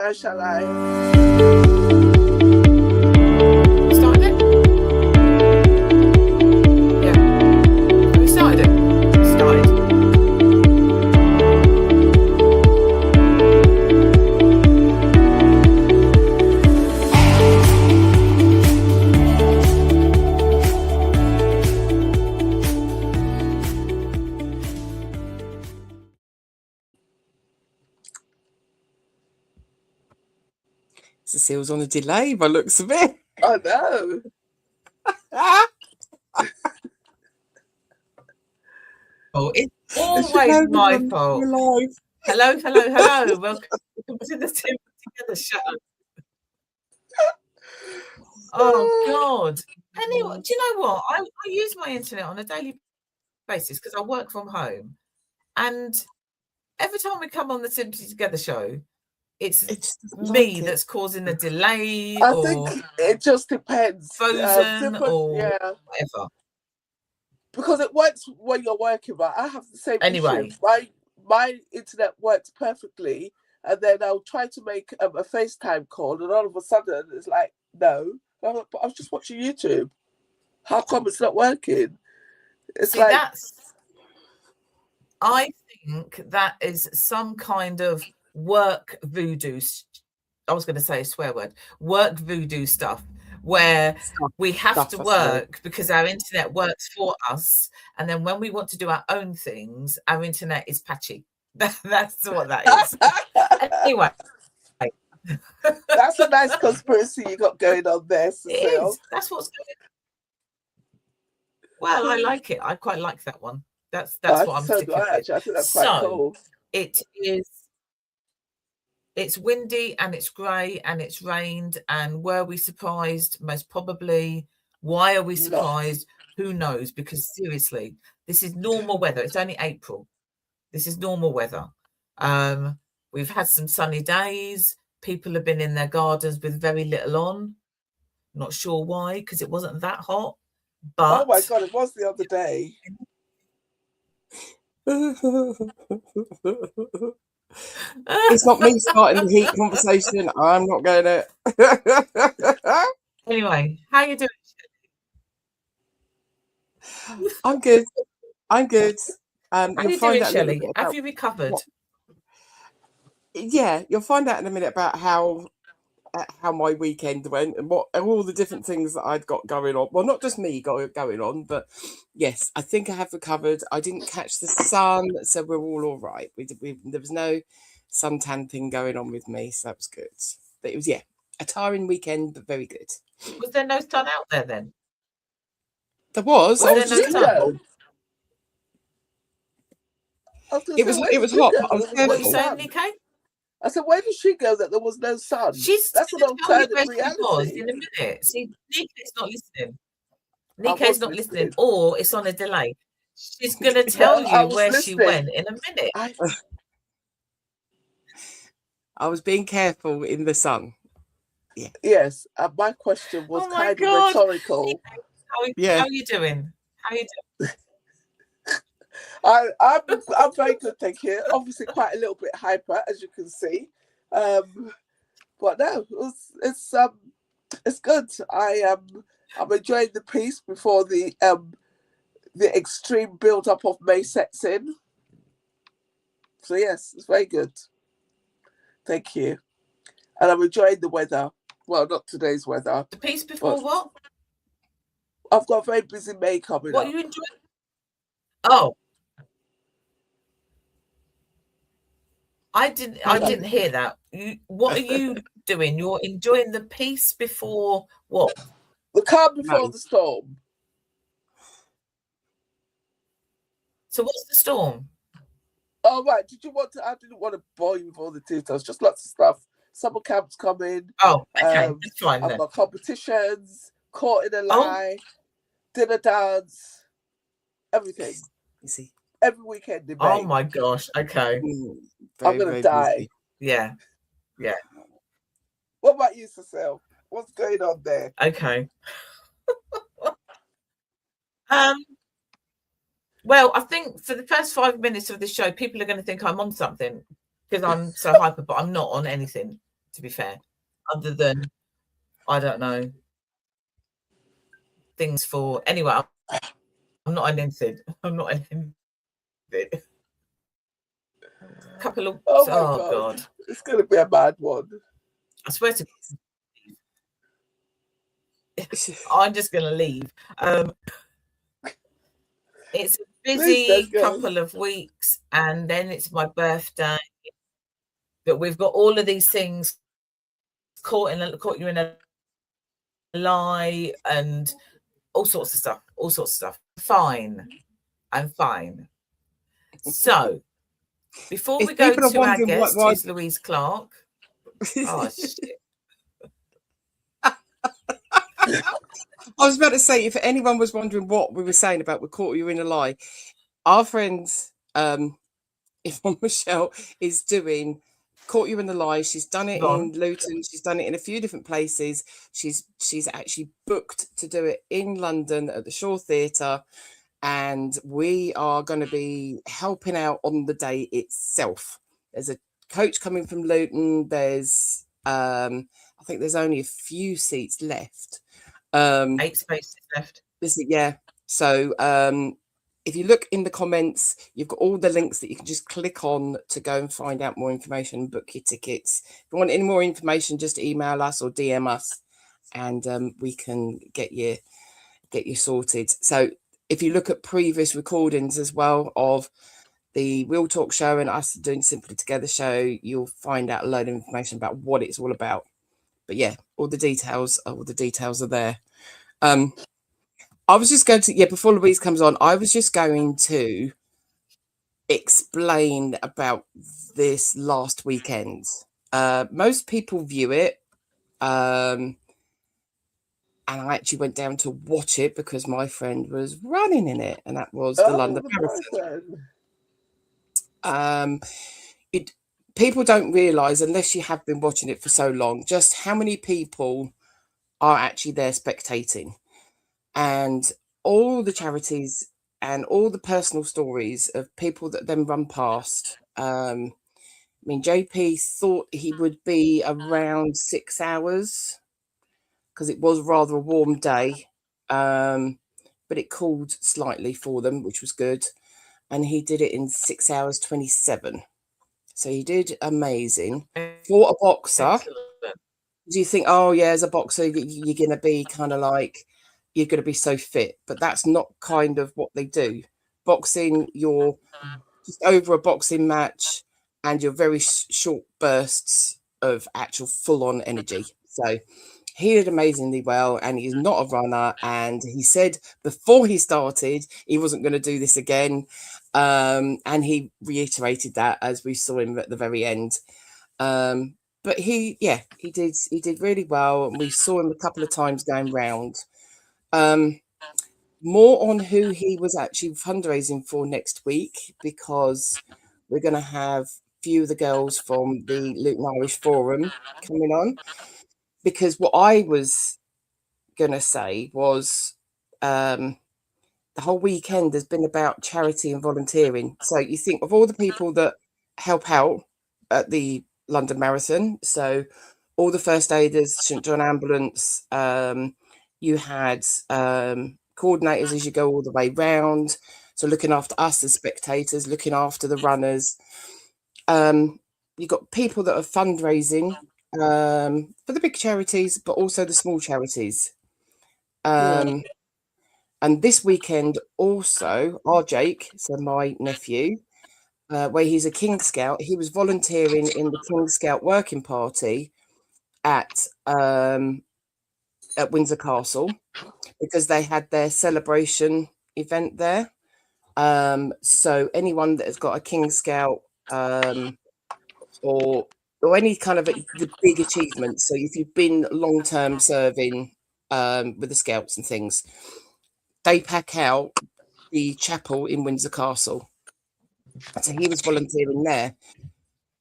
How shall I? Started it? Yeah. Have we started it? Started. Cecile's on a delay by looks of it. I know. Oh, it's always my fault. Hello. Welcome to the 2Gether show. Oh, God. Anyway, do you know what? I use my internet on a daily basis because I work from home. And every time we come on the 2Gether show, it's me that's causing a delay. I think it just depends. Frozen or whatever. Because it works when you're working, but I have the same issue. My internet works perfectly, and then I'll try to make a FaceTime call, and all of a sudden it's like, no. I'm like, but I was just watching YouTube. How come it's not working? It's I think that is some kind of work voodoo. I was going to say a swear word. Work voodoo stuff. Where we have to work because our internet works for us, and then when we want to do our own things, our internet is patchy. That's what that is. Anyway, that's a nice conspiracy you got going on there, Cecile. That's what's going on. Well, I like it. I quite like that one. That's what I'm sticking with. I think that's quite cool. It is. It's windy and it's grey and it's rained. And were we surprised? Most probably. Why are we surprised? Who knows? Because seriously, this is normal weather. It's only April. This is normal weather. We've had some sunny days. People have been in their gardens with very little on. Not sure why, because it wasn't that hot. But oh my God, it was the other day. It's not me starting the heat conversation. I'm not going to. Anyway, how you doing? I'm good. How you doing, Shelley? Have you recovered? Yeah, you'll find out in a minute about how my weekend went and what all the different things that I'd got going on. Well, not just me going on, but yes, I think I have recovered. I didn't catch the sun, so we're all right. There was no suntan thing going on with me, so that was good. But it was a tiring weekend, but very good. Was there no sun out there then? There was. Was there no sun? It was hot. But I was what are you saying, Nikkei? I said, where did she go that there was no sun? That's an alternative reality. In a minute. See, Nikkei's not listening. Nikkei's not listening, or it's on a delay. She's going to tell you where she went in a minute. I was being careful in the sun. Yeah. Yes. My question was kind of rhetorical. How are you doing? I'm very good, thank you. Obviously, quite a little bit hyper, as you can see, but no, it's good. I'm enjoying the peace before the extreme build up of May sets in. So yes, it's very good. Thank you, and I'm enjoying the weather. Well, not today's weather. The peace before what? I've got a very busy May coming up. What are you enjoying? Oh. I didn't hear that. What are you doing? You're enjoying the peace before what? The calm before the storm. So what's the storm? Oh, right. I didn't want to bore you with all the details. Just lots of stuff. Summer camp's coming. Oh, okay. That's fine then. I've got competitions, caught in a lie, dinner dance, everything. You see. Every weekend in May. Oh my gosh. Okay. I'm going to die. Busy. Yeah. What about you, Cecile? What's going on there? Okay. Well, I think for the first 5 minutes of the show, people are going to think I'm on something because I'm so hyper, but I'm not on anything. to be fair, other than, I don't know, things for, anyway, I'm not an anything. I'm not an anything. Couple of, Oh my oh God. God. It's going to be a bad one. I swear to I'm just going to leave. It's a busy couple of weeks, and then it's my birthday. But we've got all of these things caught you in a lie and all sorts of stuff. Fine. I'm fine. So, before we go to our guest, who's Louize Clark. Oh, shit. I was about to say, if anyone was wondering what we were saying about we caught you in a lie, our friend Yvonne Michelle is doing Caught You in a Lie. She's done it in Luton. She's done it in a few different places. She's actually booked to do it in London at the Shaw Theatre, and we are going to be helping out on the day itself. There's a coach coming from Luton. There's I think there's only a few seats left. 8 spaces left. Yeah. So if you look in the comments, you've got all the links that you can just click on to go and find out more information, book your tickets. If you want any more information, just email us or DM us, and we can get you sorted. So if you look at previous recordings as well of the Real Talk show and us doing Simply Together show, you'll find out a load of information about what it's all about. But yeah, all the details are there. I was just going to, before Louise comes on, I was just going to explain about this last weekend. Most people view it, and I actually went down to watch it because my friend was running in it, and that was the London Marathon. People don't realise, unless you have been watching it for so long, just how many people are actually there spectating. And all the charities and all the personal stories of people that then run past. I mean, JP thought he would be around 6 hours because it was rather a warm day, but it cooled slightly for them, which was good. And he did it in 6 hours 27. So he did amazing for a boxer. Excellent. Do you think, oh yeah, as a boxer, you're going to be kind of like, you're going to be so fit, but that's not kind of what they do. Boxing, you're just over a boxing match and you're very short bursts of actual full-on energy. So he did amazingly well, and he's not a runner, and he said before he started he wasn't going to do this again, and he reiterated that as we saw him at the very end. But he did really well, and we saw him a couple of times going round. More on who he was actually fundraising for next week, because we're going to have a few of the girls from the Luton Irish Forum coming on. Because what I was going to say was the whole weekend has been about charity and volunteering. So you think of all the people that help out at the London Marathon. So all the first aiders, St John Ambulance, you had coordinators as you go all the way round. So looking after us as spectators, looking after the runners. You've got people that are fundraising for the big charities, but also the small charities. And this weekend also, our Jake, so my nephew, where he's a King Scout, he was volunteering in the King Scout working party at Windsor Castle, because they had their celebration event there. So anyone that has got a King Scout or any kind of the big achievements. So if you've been long-term serving with the Scouts and things, they pack out the chapel in Windsor Castle. So he was volunteering there.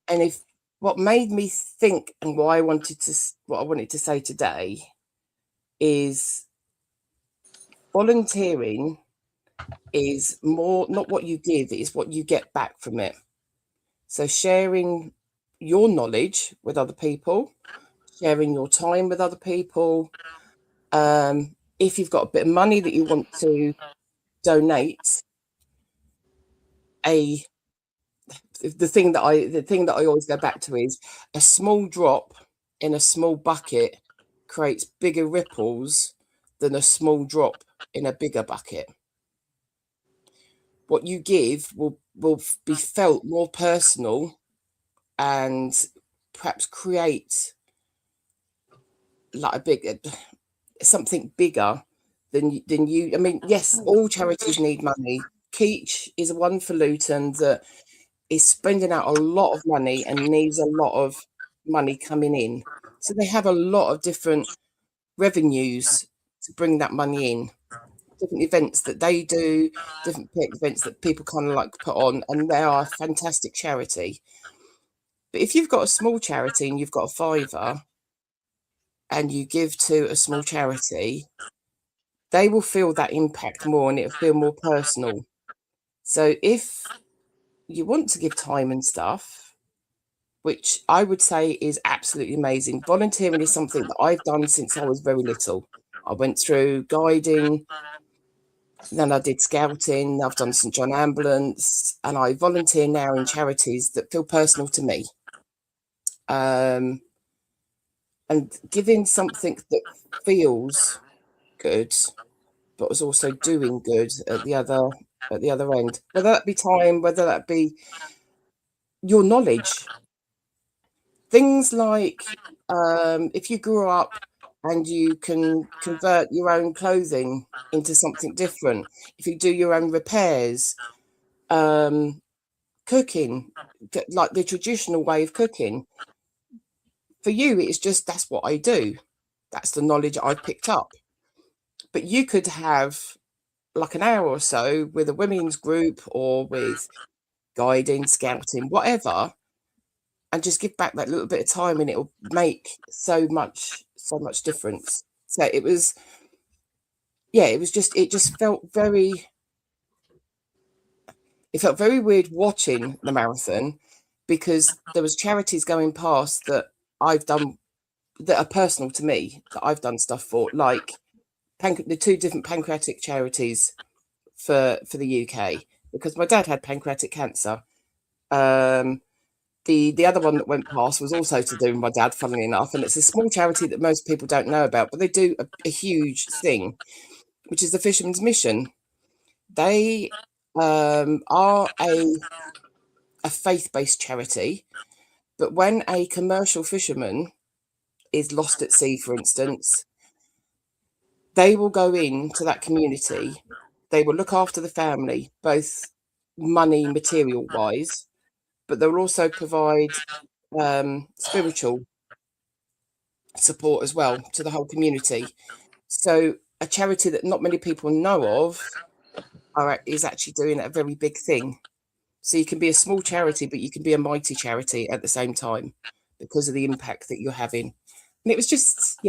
And what made me think, and what I wanted to say today, is volunteering is more not what you give, it's what you get back from it. So sharing your knowledge with other people, sharing your time with other people. If you've got a bit of money that you want to donate, the thing that I always go back to is a small drop in a small bucket creates bigger ripples than a small drop in a bigger bucket. What you give will be felt more personal and perhaps create like something bigger than you. I mean, yes, all charities need money. Keach is one for Luton that is spending out a lot of money and needs a lot of money coming in. So they have a lot of different revenues to bring that money in. Different events that they do, different events that people kind of like put on, and they are a fantastic charity. But if you've got a small charity and you've got a fiver and you give to a small charity, they will feel that impact more and it'll feel more personal. So if you want to give time and stuff, which I would say is absolutely amazing. Volunteering is something that I've done since I was very little. I went through guiding, then I did scouting, I've done St John Ambulance, and I volunteer now in charities that feel personal to me. And giving something that feels good, but was also doing good at the other end, whether that be time, whether that be your knowledge. Things like if you grew up and you can convert your own clothing into something different, if you do your own repairs, cooking, like the traditional way of cooking, for you, it's just that's what I do. That's the knowledge I've picked up. But you could have like an hour or so with a women's group or with guiding, scouting, whatever, and just give back that little bit of time and it'll make so much difference. So it felt very weird watching the marathon because there was charities going past that I've done that are personal to me, that I've done stuff for, like the two different pancreatic charities for the UK, because my dad had pancreatic cancer. The other one that went past was also to do with my dad, funnily enough, and it's a small charity that most people don't know about, but they do a huge thing, which is the Fisherman's Mission. They are a faith-based charity, but when a commercial fisherman is lost at sea, for instance, they will go into that community. They will look after the family, both money, material-wise, but they'll also provide spiritual support as well to the whole community. So a charity that not many people know of is actually doing a very big thing. So you can be a small charity, but you can be a mighty charity at the same time because of the impact that you're having. And it was just,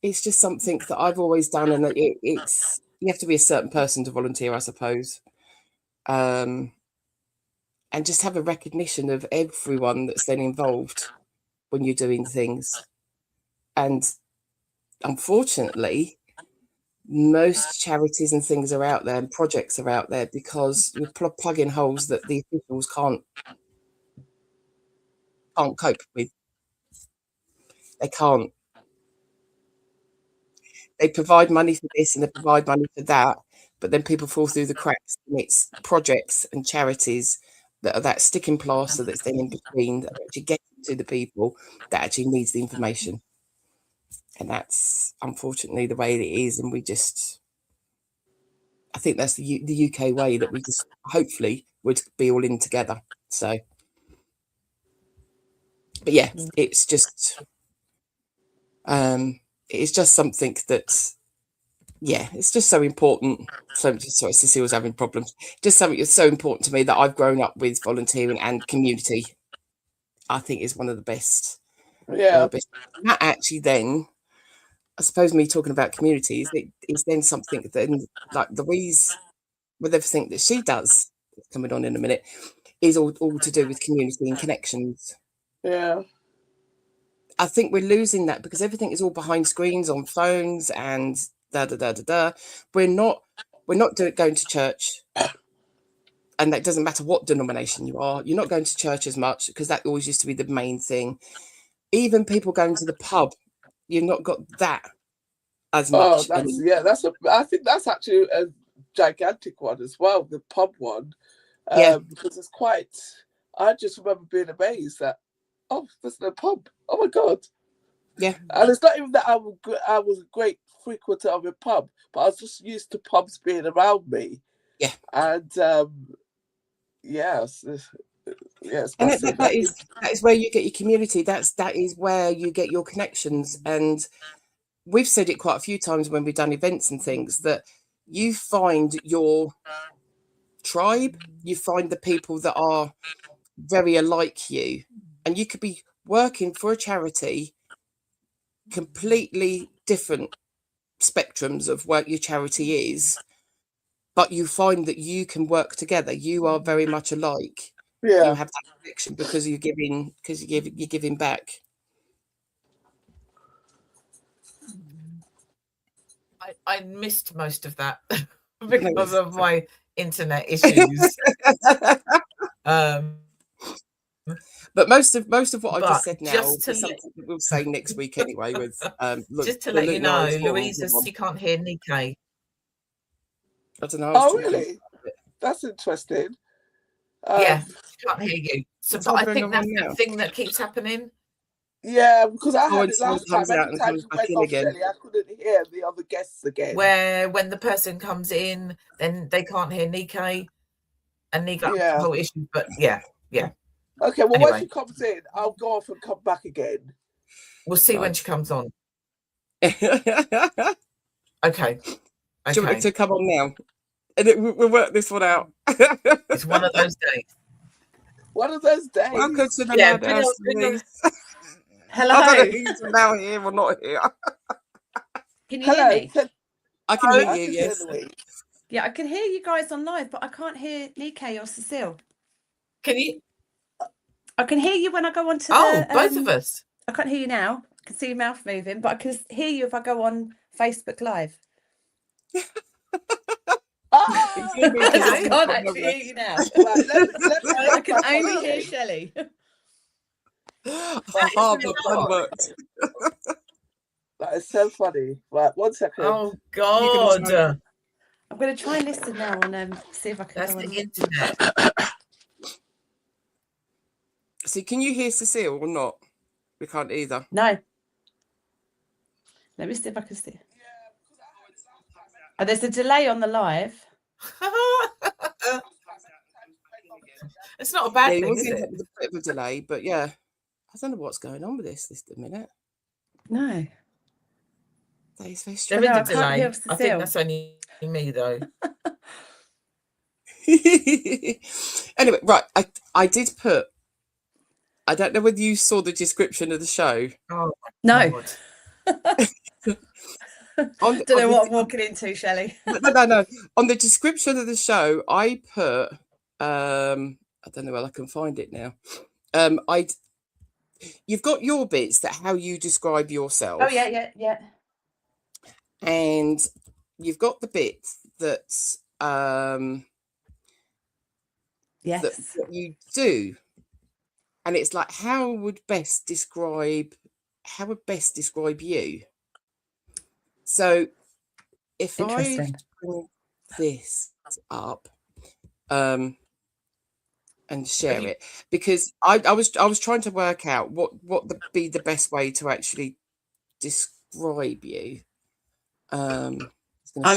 it's just something that I've always done, and it's you have to be a certain person to volunteer, I suppose, and just have a recognition of everyone that's then involved when you're doing things. And unfortunately, most charities and things are out there and projects are out there because we're plugging holes that the officials can't cope with. They can't. They provide money for this and they provide money for that, but then people fall through the cracks, and it's projects and charities that are that sticking plaster that's then in between that actually get to the people that actually needs the information. And that's unfortunately the way it is. And I think that's the UK way, that we just hopefully would be all in together. So, but yeah, it's just something that's, it's just so important. So sorry, Cecile's having problems. Just something that's so important to me that I've grown up with volunteering and community. I think is one of the best. Yeah. That actually then, I suppose, me talking about communities, it is then something that, like Louise, with everything that she does, coming on in a minute, is all to do with community and connections. Yeah. I think we're losing that because everything is all behind screens on phones and da da da da da. We're not going to church, and that doesn't matter what denomination you are. You're not going to church as much because that always used to be the main thing. Even people going to the pub, you've not got that as much. I think that's actually a gigantic one as well, the pub one. Because it's quite. I just remember being amazed that, oh, there's no pub. Oh my God. Yeah. And it's not even that I was a great frequenter of a pub, but I was just used to pubs being around me. Yeah. And yes. And that is where you get your community. That is where you get your connections. And we've said it quite a few times when we've done events and things, that you find your tribe, you find the people that are very alike you, and you could be working for a charity, completely different spectrums of what your charity is, but you find that you can work together. You are very much alike. Yeah. You have that connection because you're giving back. I missed most of that because of my internet issues. But most of what I just said now is something that we'll say next week anyway. With just to let you know, Louise says she can't hear Nikkei. I don't know. Oh, really? That's interesting. Yeah, she can't hear you. So, but I think that's the thing that keeps happening. Yeah, because I had it last time. Every time you went off, Shelley, I couldn't hear the other guests again. Where when the person comes in, then they can't hear Nikkei, and Nikkei has the whole issue. But yeah. Okay, well, anyway, when she comes in, I'll go off and come back again. We'll see when she comes on. Okay. Do you want me to come on now? And we'll work this one out. It's one of those days. One of those days. Welcome to the Loud House, Louise. Hello. I don't know who's now here or not here. Can you hear me? I can hear you, yes. Yeah, I can hear you guys on live, but I can't hear Nikkei or Cecile. Can you? I can hear you when I go on to both of us. I can't hear you now. I can see your mouth moving, but I can hear you if I go on Facebook Live. I can't actually hear you now. I can only hear Shelley. That is so funny. Right, 1 second. Oh God! I'm going to try and listen now and see if I can. That's the internet. So, can you hear Cecile or not? We can't either. No. Let me see if I can see. Oh, there's a delay on the live. It's not a bad thing, is it? A bit of a delay, but yeah, I don't know what's going on with this a minute. No. That is very strange. There is a delay. I think that's only me, though. Anyway, right. I did put. I don't know whether you saw the description of the show. Oh no. Don't know what I'm walking into, Shelley. No. On the description of the show, I put. I don't know where I can find it now. You've got your bits that how you describe yourself. Oh yeah. And you've got the bits that yes, that what you do, and it's like how would best describe you. So if I bring this up and share it, because I was trying to work out what would be the best way to actually describe you. I'm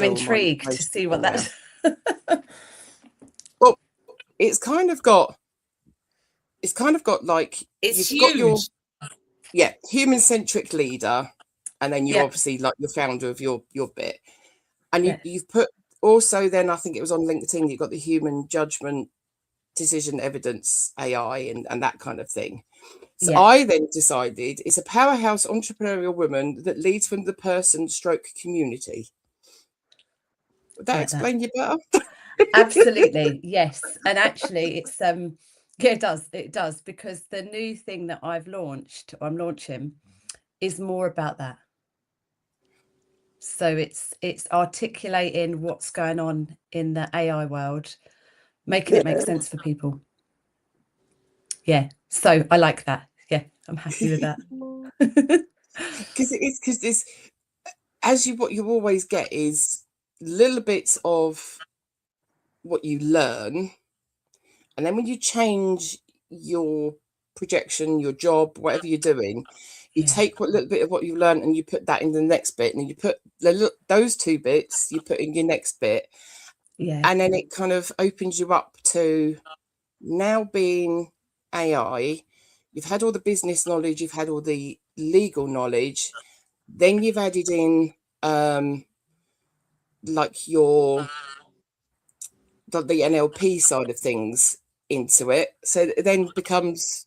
intrigued to see what that's. Well, it's kind of got like it's you've huge. Got your human-centric leader, and then you obviously like the founder of your bit, and you've put also then I think it was on LinkedIn you've got the human judgment, decision evidence, AI, and that kind of thing. So I then decided it's a powerhouse entrepreneurial woman that leads from the person stroke community. Would that explain you better? Absolutely, yes. And actually it's Yeah, it does, because the new thing that I'm launching, is more about that. So it's articulating what's going on in the AI world, making it make sense for people. Yeah, so I like that. Yeah, I'm happy with that. Because this, what you always get is little bits of what you learn, and then when you change your projection, your job, whatever you're doing, you take what little bit of what you learned and you put that in the next bit, and you put those two bits you put in your next bit, and then it kind of opens you up to now being AI. You've had all the business knowledge, you've had all the legal knowledge, then you've added in like the NLP side of things into it, so it then becomes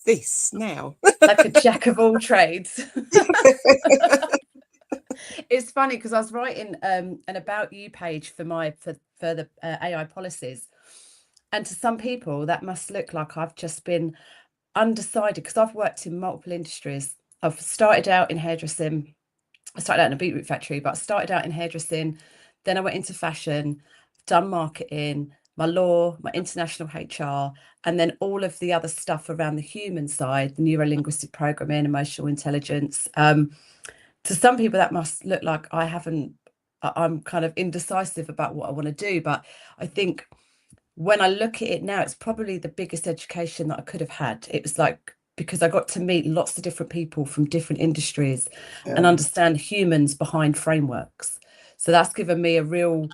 this now. Like a jack of all trades. It's funny because I was writing an about you page for the AI policies, and to some people that must look like I've just been undecided, because I've worked in multiple industries. I've started out in hairdressing. I started out in a beetroot factory, but I started out in hairdressing. Then I went into fashion, done marketing, my law, my international HR, and then all of the other stuff around the human side, the neuro-linguistic programming, emotional intelligence. To some people, that must look like I'm kind of indecisive about what I want to do. But I think when I look at it now, it's probably the biggest education that I could have had. It was like, because I got to meet lots of different people from different industries and understand humans behind frameworks. So that's given me a real,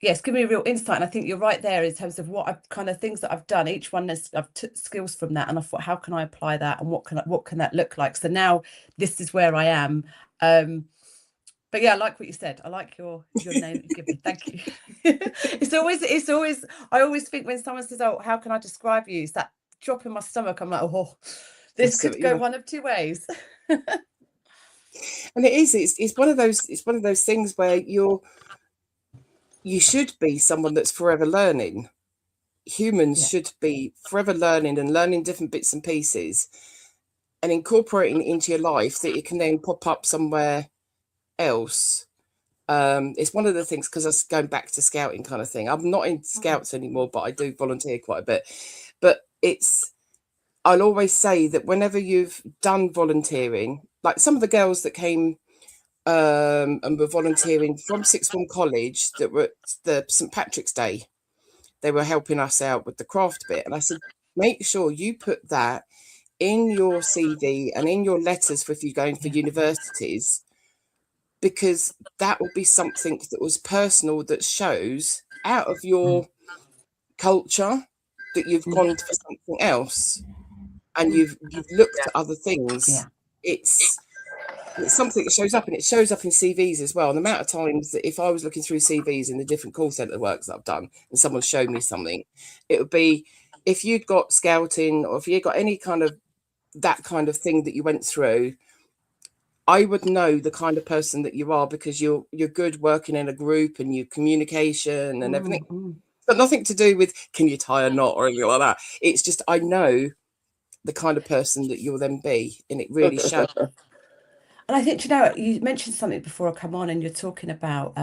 it's given me a real insight. And I think you're right there in terms of what I've kind of things that I've done. Each one I've took skills from that, and I thought, how can I apply that, and what can that look like? So now this is where I am. But yeah, I like what you said. I like your name that you give me. Thank you. It's always, I always think when someone says, "Oh, how can I describe you?" It's that drop in my stomach. I'm like, oh, this could go one of two ways. And it's one of those things where you should be someone that's forever learning. Humans should be forever learning and learning different bits and pieces and incorporating it into your life, that it can then pop up somewhere else. It's one of the things, because I was going back to scouting kind of thing. I'm not in scouts anymore, but I do volunteer quite a bit. But I'll always say that whenever you've done volunteering, like some of the girls that came and were volunteering from sixth form college that were at the St. Patrick's Day, they were helping us out with the craft bit. And I said, make sure you put that in your CV and in your letters for if you're going for universities, because that will be something that was personal, that shows out of your culture that you've gone for something else and you've looked at other things. It's something that shows up, and it shows up in CVs as well. And the amount of times that if I was looking through CVs in the different call centre works that I've done and someone showed me something, it would be if you'd got scouting or if you got any kind of that kind of thing that you went through, I would know the kind of person that you are, because you're good working in a group and your communication and everything. It's got nothing to do with can you tie a knot or anything like that. It's just I know the kind of person that you'll then be, and it really shows. And I think, you mentioned something before I come on, and you're talking about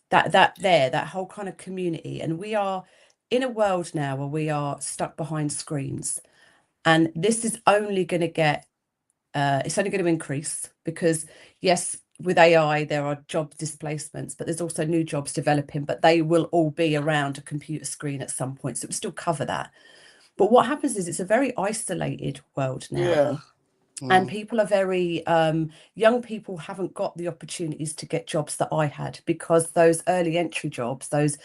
that whole kind of community. And we are in a world now where we are stuck behind screens, and this is only going to get it's only going to increase, because yes, with AI there are job displacements, but there's also new jobs developing, but they will all be around a computer screen at some point, so it will still cover that. But what happens is it's a very isolated world now. And people are very young people haven't got the opportunities to get jobs that I had, because those early entry jobs, those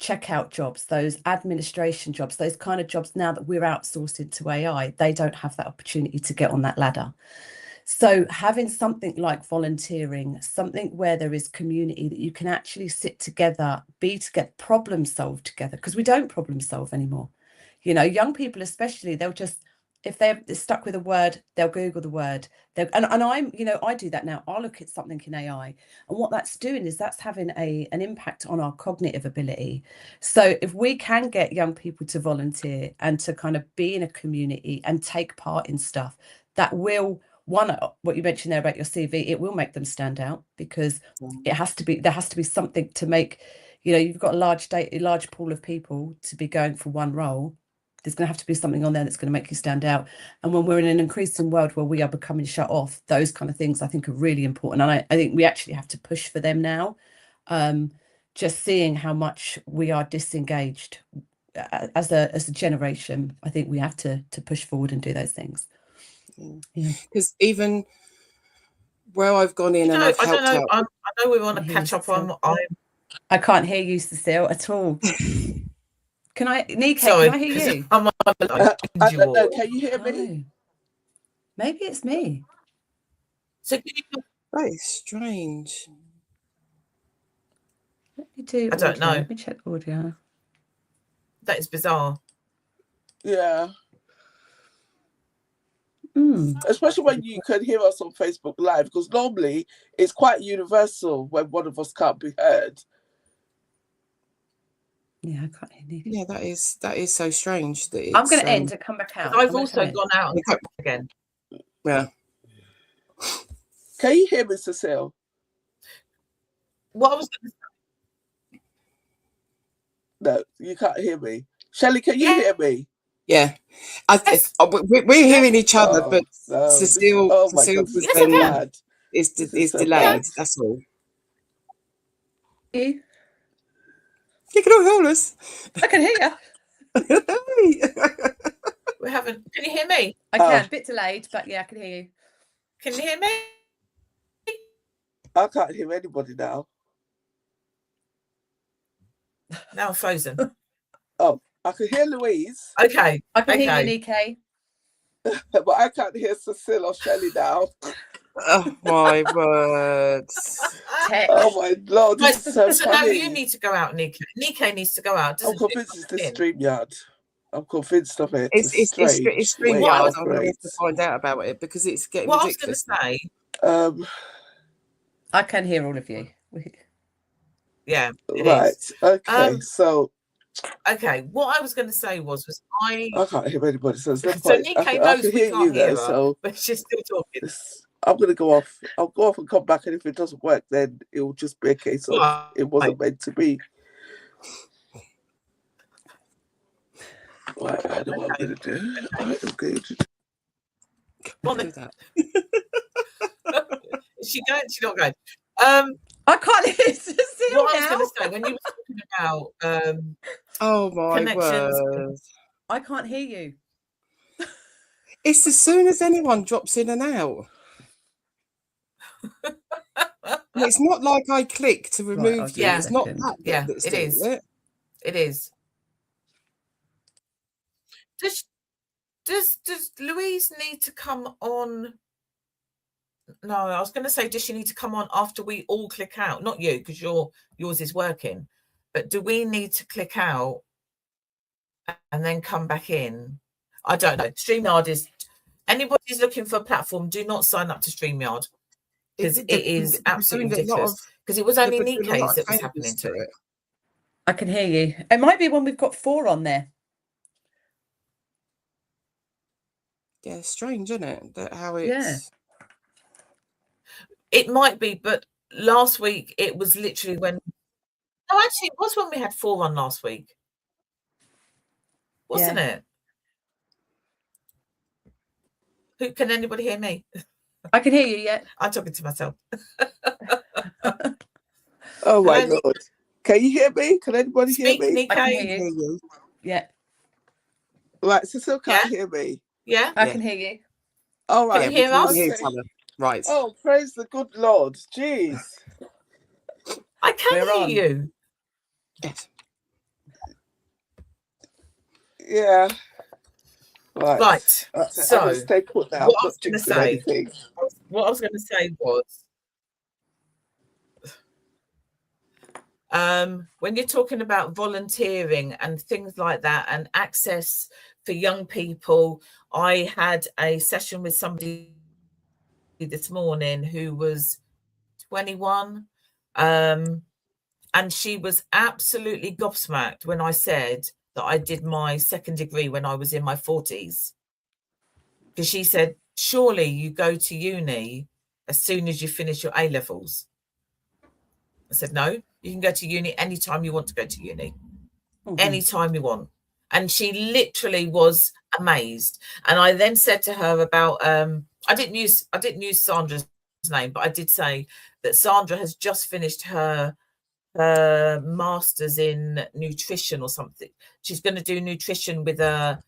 checkout jobs, those administration jobs, those kind of jobs now that we're outsourcing to AI, they don't have that opportunity to get on that ladder. So having something like volunteering, something where there is community, that you can actually sit together, be together, problem solve together, because we don't problem solve anymore. Young people especially, they'll just If they're stuck with a word, they'll Google the word. And I'm, I do that now. I'll look at something in AI, and what that's doing is that's having an impact on our cognitive ability. So if we can get young people to volunteer and to kind of be in a community and take part in stuff, that will, one, what you mentioned there about your CV, it will make them stand out, because there has to be something to make, you've got a large pool of people to be going for one role. There's going to have to be something on there that's going to make you stand out. And when we're in an increasing world where we are becoming shut off, those kind of things I think are really important. And I think we actually have to push for them now. Just seeing how much we are disengaged as a generation, I think we have to push forward and do those things. Because even where I've gone in and I've helped out. I know we want to catch up on. I can't hear you, Cecile, at all. Can I, Nikke, Sorry, can I hear you? I don't know. Can you hear me? No. Maybe it's me. So That is strange. Let me do. I don't know. Let me check audio. That is bizarre. Yeah. Especially when you can hear us on Facebook Live, because normally it's quite universal when one of us can't be heard. Yeah, I can't hear you. Yeah, that is so strange. That I'm going to end and come back out. I've also gone out and come back again. Yeah. Can you hear me, Cecile? What I was going to say. No, you can't hear me. Shelley, can you hear me? Yeah, we're hearing each other, but Cecile is delayed. That's all. You can all hear us. I can hear you. We haven't. Can you hear me? I can. A bit delayed, but yeah, I can hear you. Can you hear me? I can't hear anybody now. Now I'm frozen. Oh, I can hear Louise. Okay. I can hear you, Nikke. But I can't hear Cecile or Shelley now. Oh my words. Oh my Lord, this is so funny. Now you need to go out, Nikke. Nikke needs to go out. I'm convinced it's the StreamYard. I'm convinced of it. It's StreamYard. I'm going to have to find out about it because it's getting ridiculous. What I was going to say. I can hear all of you. Yeah. Right. Okay. So. Okay. What I was going to say was I can't hear anybody. So Nikke knows we can't hear her, so but she's still talking. I'm going to go off. I'll go off and come back, and if it doesn't work, then it will just be a case of it wasn't meant to be. Right, I know what I'm going to do. I'm going to do that. Is she going? She's not going. I can't hear Cecile what I was going to say when you were talking about oh my connections. Word. I can't hear you. It's as soon as anyone drops in and out. And it's not like I click to remove you. It's not that. Yeah, it is. It is. Does Louise need to come on? No, I was going to say, does she need to come on after we all click out? Not you, because yours is working. But do we need to click out and then come back in? I don't know. StreamYard is. Anybody who's looking for a platform, do not sign up to StreamYard because it is absolutely ridiculous. Because it was only Nikke's that was happening to it. I can hear you. It might be when we've got 4 on there. Yeah, strange, isn't it? That how it's. Yeah. It might be, but last week it was literally when. No, actually, it was when we had 4 on last week, wasn't it? Who can anybody hear me? I can hear you. Yeah, I'm talking to myself. Oh my Lord! Can you hear me? Can anybody hear me? Nikke. I can hear you. Yeah. Right, Cecile can't hear me. Yeah, I can hear you. All right. Can you hear us? Right. Oh, praise the good Lord. Jeez. I can hear you. Yes. Yeah. Right. So, stay put now. What I was going to say was, when you're talking about volunteering and things like that and access for young people. I had a session with somebody this morning who was 21, and she was absolutely gobsmacked when I said that I did my second degree when I was in my 40s. Because she said, surely you go to uni as soon as you finish your A-levels. I said, no, you can go to uni anytime you want to go to uni. Anytime you want. And she literally was amazed. And I then said to her about I didn't use Sandra's name, but I did say that Sandra has just finished her master's in nutrition or something. She's going to do nutrition with her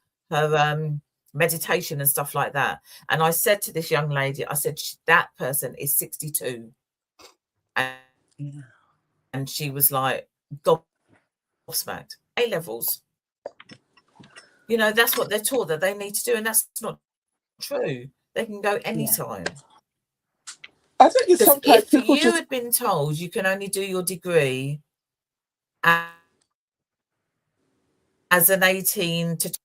meditation and stuff like that. And I said to this young lady, I said, that person is 62. And she was like, gobsmacked. A-levels. You know, that's what they're taught that they need to do, and that's not true. They can go anytime. I think it's sometimes if you had been told you can only do your degree as an 18 to...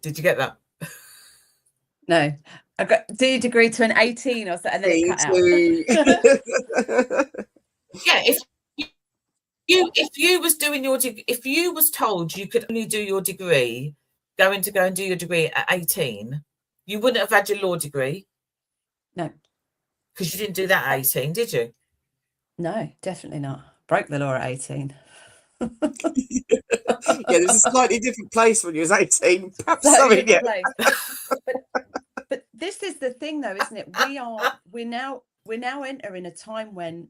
Did you get that? No. I got do your degree to an 18 or so, and then it cut out. Yeah, if you was doing your if you was told you could only do your degree, go and do your degree at 18, you wouldn't have had your law degree. No. Because you didn't do that at 18, did you? No, definitely not. Broke the law at 18. Yeah, there's a slightly different place when you was 18. Perhaps but this is the thing, though, isn't it? We're now entering a time when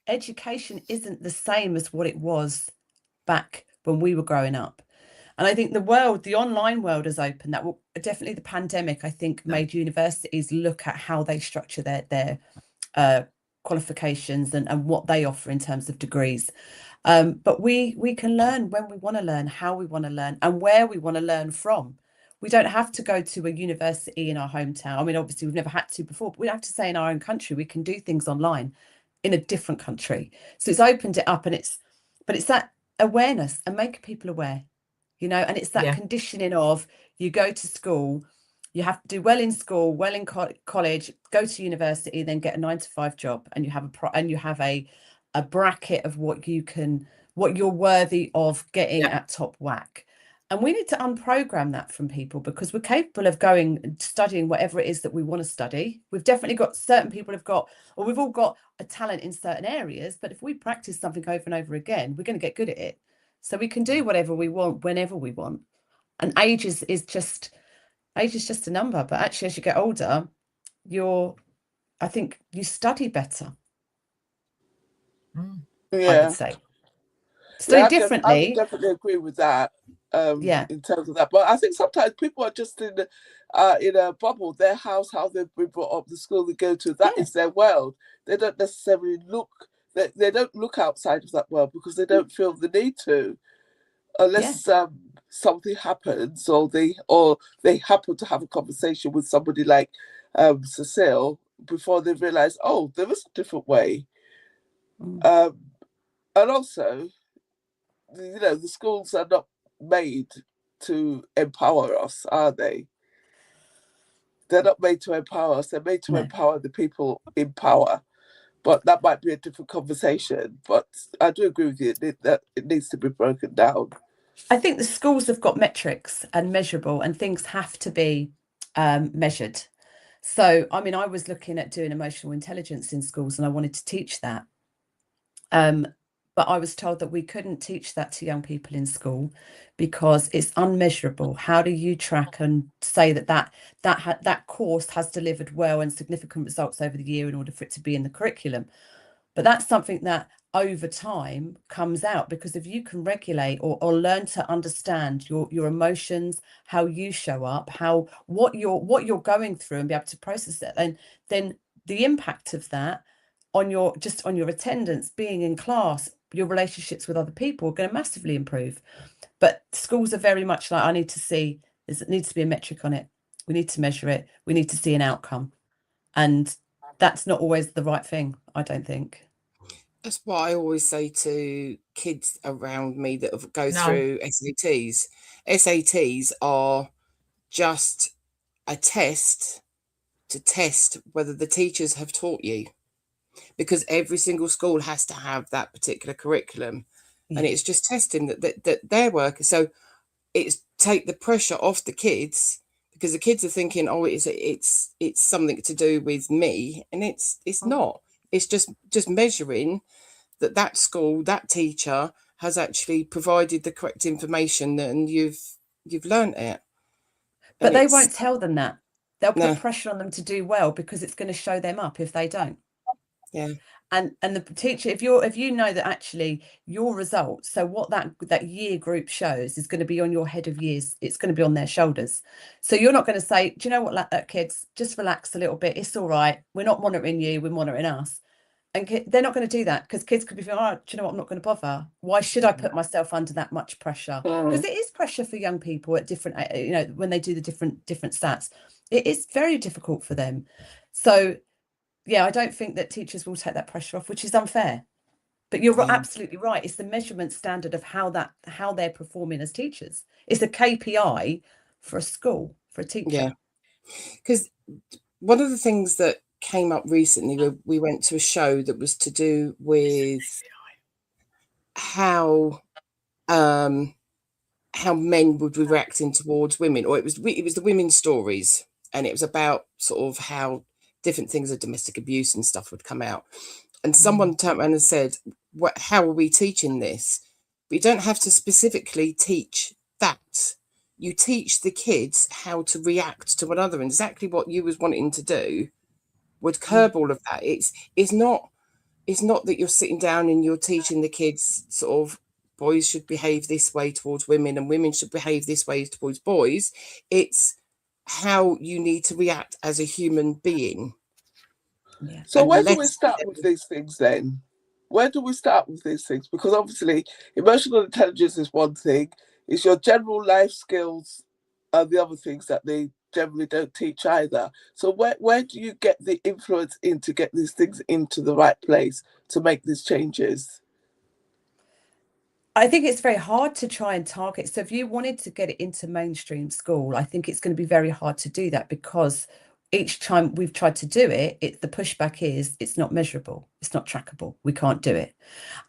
education isn't the same as what it was back when we were growing up. And I think the online world has opened. That will definitely, the pandemic, I think, made universities look at how they structure their qualifications and what they offer in terms of degrees. But we can learn when we want to learn, how we want to learn, and where we want to learn from. We don't have to go to a university in our hometown. I mean, obviously, we've never had to before, but we have to say in our own country, we can do things online in a different country. So it's opened it up, and it's that awareness and making people aware, you know, and it's that conditioning of you go to school, you have to do well in school, well in college, go to university, then get a 9-to-5 job, and you have a bracket of what you're worthy of getting at top whack. And we need to unprogram that from people, because we're capable of going and studying whatever it is that we want to study. We've definitely got certain people we've all got a talent in certain areas, but if we practice something over and over again, we're going to get good at it. So we can do whatever we want, whenever we want. And age is just a number. But actually, as you get older, I think you study better. I would say. Study differently. I would definitely agree with that. In terms of that, but I think sometimes people are just in a bubble. Their house, how they've been brought up, the school they go to, that is their world. They don't necessarily look. They don't look outside of that world because they don't feel the need to, unless something happens or they happen to have a conversation with somebody like Cecile before they realise, oh, there is a different way. And also, you know, the schools are not made to empower us, are they? They're not made to empower us. They're made to empower the people in power. But that might be a different conversation. But I do agree with you that it needs to be broken down. I think the schools have got metrics and measurable, and things have to be measured. So, I mean, I was looking at doing emotional intelligence in schools, and I wanted to teach that. But I was told that we couldn't teach that to young people in school because it's unmeasurable. How do you track and say that course has delivered well and significant results over the year in order for it to be in the curriculum? But that's something that over time comes out, because if you can regulate or learn to understand your emotions, how you show up, what you're going through, and be able to process it, then the impact of that on your attendance, being in class, your relationships with other people are going to massively improve. But schools are very much like, it needs to be a metric on it. We need to measure it. We need to see an outcome. And that's not always the right thing, I don't think. That's what I always say to kids around me that go No. through SATs. SATs are just a test to test whether the teachers have taught you, because every single school has to have that particular curriculum, and it's just testing that their work. So it's take the pressure off the kids, because the kids are thinking, oh, it's something to do with me, and it's not. It's just measuring that school, that teacher has actually provided the correct information, and you've learned it. But they won't tell them that. They'll put No. pressure on them to do well, because it's going to show them up if they don't. Yeah. And the teacher, if you know that actually your results, so what that year group shows is going to be on your head of years, it's going to be on their shoulders. So you're not going to say, do you know what, kids, just relax a little bit, it's all right, we're not monitoring you, we're monitoring us. And they're not going to do that, because kids could be feeling, oh, do you know what, I'm not going to bother. Why should I put myself under that much pressure? Because it is pressure for young people at different, when they do the different stats, it is very difficult for them. So yeah, I don't think that teachers will take that pressure off, which is unfair. But you're absolutely right. It's the measurement standard of how they're performing as teachers. It's a KPI for a school, for a teacher. Yeah, because one of the things that came up recently, we went to a show that was to do with how men would be reacting towards women, or it was the women's stories, and it was about sort of how different things of domestic abuse and stuff would come out. And someone turned around and said, how are we teaching this? But you don't have to specifically teach that. You teach the kids how to react to one another, and exactly what you was wanting to do would curb all of that. It's not that you're sitting down and you're teaching the kids sort of boys should behave this way towards women and women should behave this way towards boys. It's how you need to react as a human being. Yeah. So where do we start with these things then? Where do we start with these things? Because obviously emotional intelligence is one thing. It's your general life skills and the other things that they generally don't teach either. So where do you get the influence in to get these things into the right place to make these changes? I think it's very hard to try and target. So if you wanted to get it into mainstream school, I think it's going to be very hard to do that, because each time we've tried to do it, the pushback is it's not measurable, it's not trackable, we can't do it.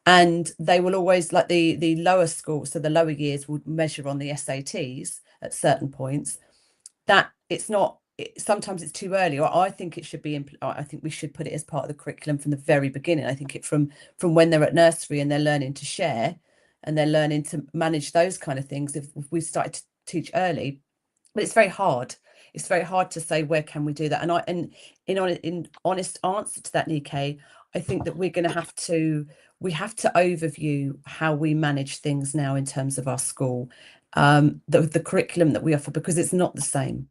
And they will always, like the lower schools, so the lower years would measure on the SATs at certain points, that it's not, sometimes it's too early, or I think it should be, I think we should put it as part of the curriculum from the very beginning. I think it from when they're at nursery and they're learning to share and they're learning to manage those kind of things, if we started to teach early. But it's very hard. It's very hard to say, where can we do that? And in honest answer to that, Nikkei, I think that we have to overview how we manage things now in terms of our school, the curriculum that we offer, because it's not the same.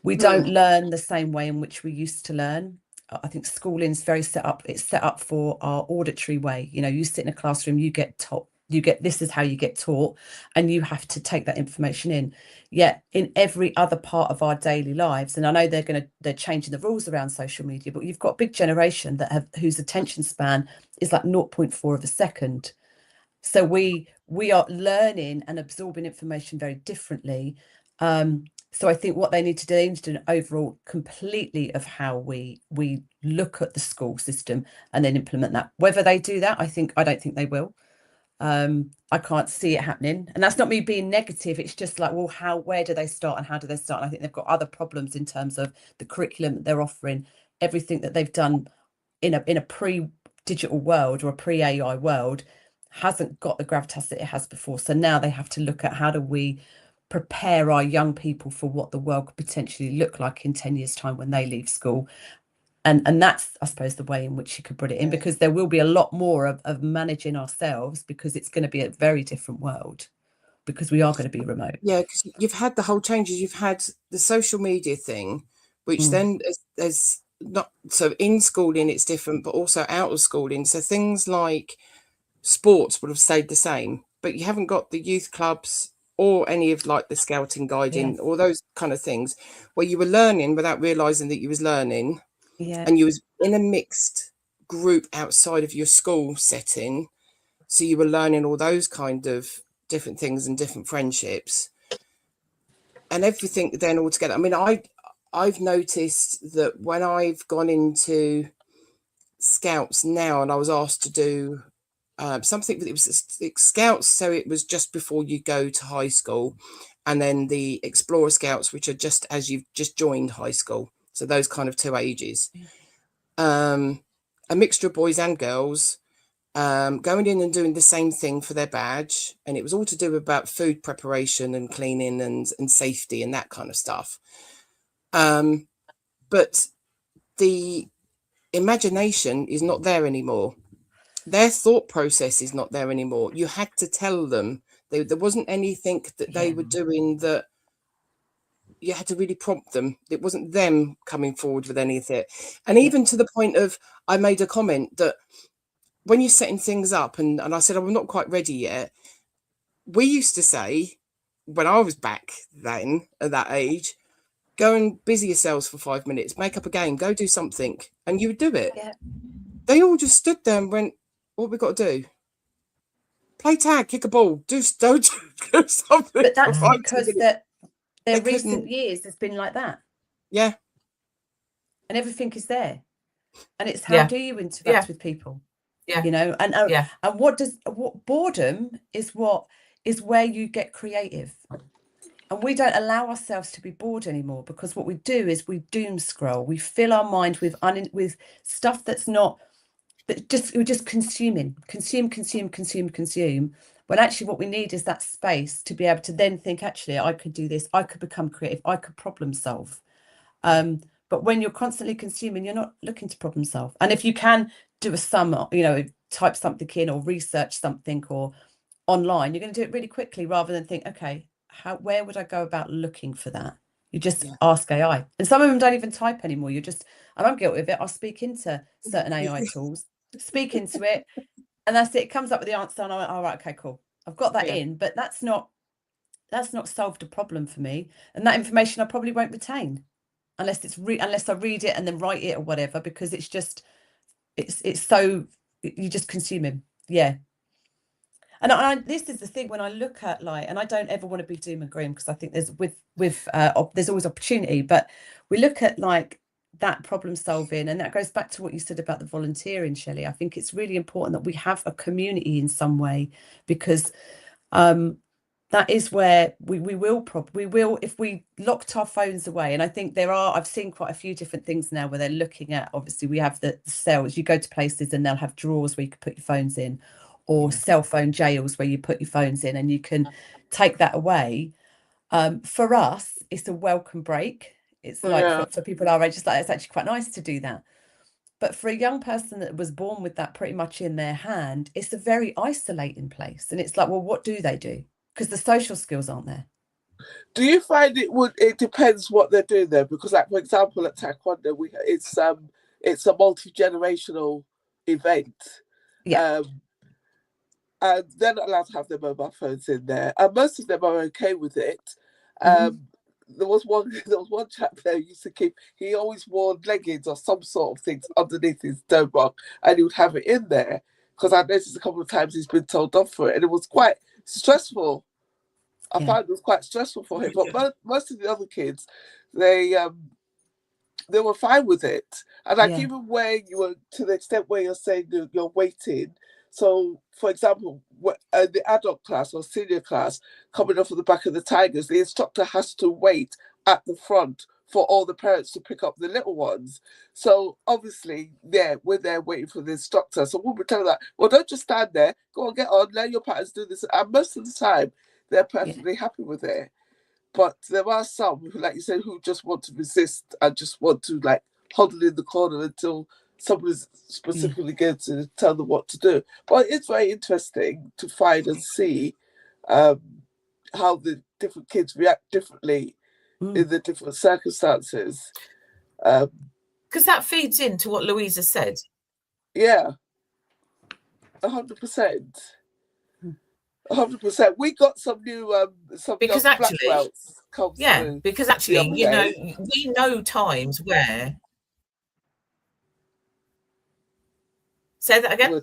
We don't learn the same way in which we used to learn. I think schooling is very set up. It's set up for our auditory way. You sit in a classroom, you get taught. This is how you get taught, and you have to take that information in. Yet in every other part of our daily lives, and I know they're changing the rules around social media, but you've got a big generation whose attention span is like 0.4 of a second. So we are learning and absorbing information very differently. So I think what they need to do an overall completely of how we look at the school system and then implement that. Whether they do that, I don't think they will. I can't see it happening, and that's not me being negative. It's just like, well, where do they start and how do they start? And I think they've got other problems in terms of the curriculum that they're offering. Everything that they've done in a pre-digital world or a pre-AI world hasn't got the gravitas that it has before. So now they have to look at, how do we prepare our young people for what the world could potentially look like in 10 years' time when they leave school. And that's, I suppose, the way in which you could put it in, because there will be a lot more of managing ourselves, because it's going to be a very different world, because we are going to be remote. Yeah, because you've had the whole changes. You've had the social media thing, which then there's not, so in schooling it's different, but also out of schooling. So things like sports would have stayed the same, but you haven't got the youth clubs or any of like the scouting guiding or those kind of things where you were learning without realizing that you was learning. And you was in a mixed group outside of your school setting. So you were learning all those kind of different things and different friendships and everything then all together. I mean, I've noticed that when I've gone into Scouts now and I was asked to do something, it was Scouts, so it was just before you go to high school, and then the Explorer Scouts, which are just as you've just joined high school, so those kind of 2 ages. A mixture of boys and girls, going in and doing the same thing for their badge, and it was all to do about food preparation and cleaning and safety and that kind of stuff. But the imagination is not there anymore. Their thought process is not there anymore. You had to tell them. There wasn't anything that they were doing that you had to really prompt them. It wasn't them coming forward with anything. And even to the point of, I made a comment that when you're setting things up, and I said, I'm not quite ready yet. We used to say, when I was back then at that age, go and busy yourselves for 5 minutes, make up a game, go do something, and you would do it. Yeah. They all just stood there and went, what we got to do? Play tag, kick a ball, do something. But that's because their recent couldn't. years has been like that. Yeah. And everything is there. And it's how do you interact with people? Yeah. You know, and what boredom is where you get creative. And we don't allow ourselves to be bored anymore, because what we do is we doom scroll. We fill our mind with stuff that's not, we're just consume. When actually what we need is that space to be able to then think, actually, I could do this. I could become creative. I could problem solve. But when you're constantly consuming, you're not looking to problem solve. And if you can do a sum, you know, type something in or research something or online, you're going to do it really quickly rather than think, okay, where would I go about looking for that? You just ask AI. And some of them don't even type anymore. And I'm guilty of it. I'll speak into certain AI tools, speak into it, and that's it. It comes up with the answer, and I'm like, all right, okay, cool. I've got that in, but that's not solved a problem for me. And that information I probably won't retain unless I read it and then write it or whatever, because it's so you just consume him. Yeah. And this is the thing when I look at and I don't ever want to be doom and gloom, because I think there's there's always opportunity, but we look at that problem solving, and that goes back to what you said about the volunteering, Shelley. I think it's really important that we have a community in some way, because that is where we will if we locked our phones away. And I think I've seen quite a few different things now where they're looking at, obviously we have the cells, you go to places and they'll have drawers where you can put your phones in, or cell phone jails where you put your phones in and you can take that away. For us, it's a welcome break. It's for people our age, it's actually quite nice to do that. But for a young person that was born with that pretty much in their hand, it's a very isolating place. And it's like, well, what do they do? Because the social skills aren't there. Do you find it depends what they're doing there? Because, for example, at Taekwondo, it's a multi-generational event. Yeah. And they're not allowed to have their mobile phones in there. And most of them are okay with it. There was one chap there who used to he always wore leggings or some sort of things underneath his dobok, and he would have it in there, because I noticed a couple of times he's been told off for it, and it was quite stressful. I found it was quite stressful for him. But most of the other kids, they were fine with it. And even where you were, to the extent where you're saying you're waiting. So, for example, the adult class or senior class coming off of the back of the Tigers, the instructor has to wait at the front for all the parents to pick up the little ones. So obviously, we're there waiting for the instructor. So we'll be telling that, well, don't just stand there. Go on, get on, learn your patterns, do this. And most of the time, they're perfectly happy with it. But there are some who, like you said, who just want to resist and just want to huddle in the corner until somebody's specifically going to tell them what to do. But it's very interesting to find and see how the different kids react differently in the different circumstances. Because that feeds into what Louise has said. Yeah, 100%. 100%. We got some new because actually, black belts come through. Because actually, we know times where Say that again.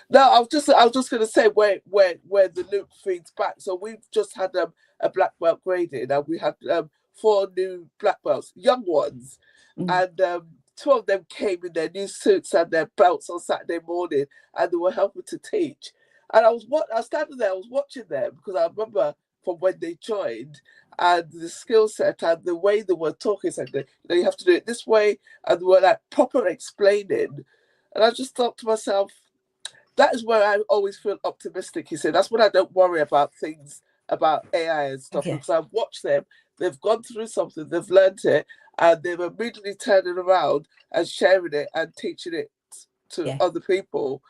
No, I was just going to say where the loop feeds back. So we've just had a black belt grading, and we had 4 new black belts, young ones, and 2 of them came in their new suits and their belts on Saturday morning, and they were helping to teach. And I was standing there, I was watching them because I remember from when they joined, and the skill set and the way they were talking, said that you have to do it this way, and they were like proper explaining. And I just thought to myself, that is where I always feel optimistic. He said, that's when I don't worry about things about AI and stuff, because I've watched them. They've gone through something, they've learned it, and they've immediately turning around and sharing it and teaching it to other people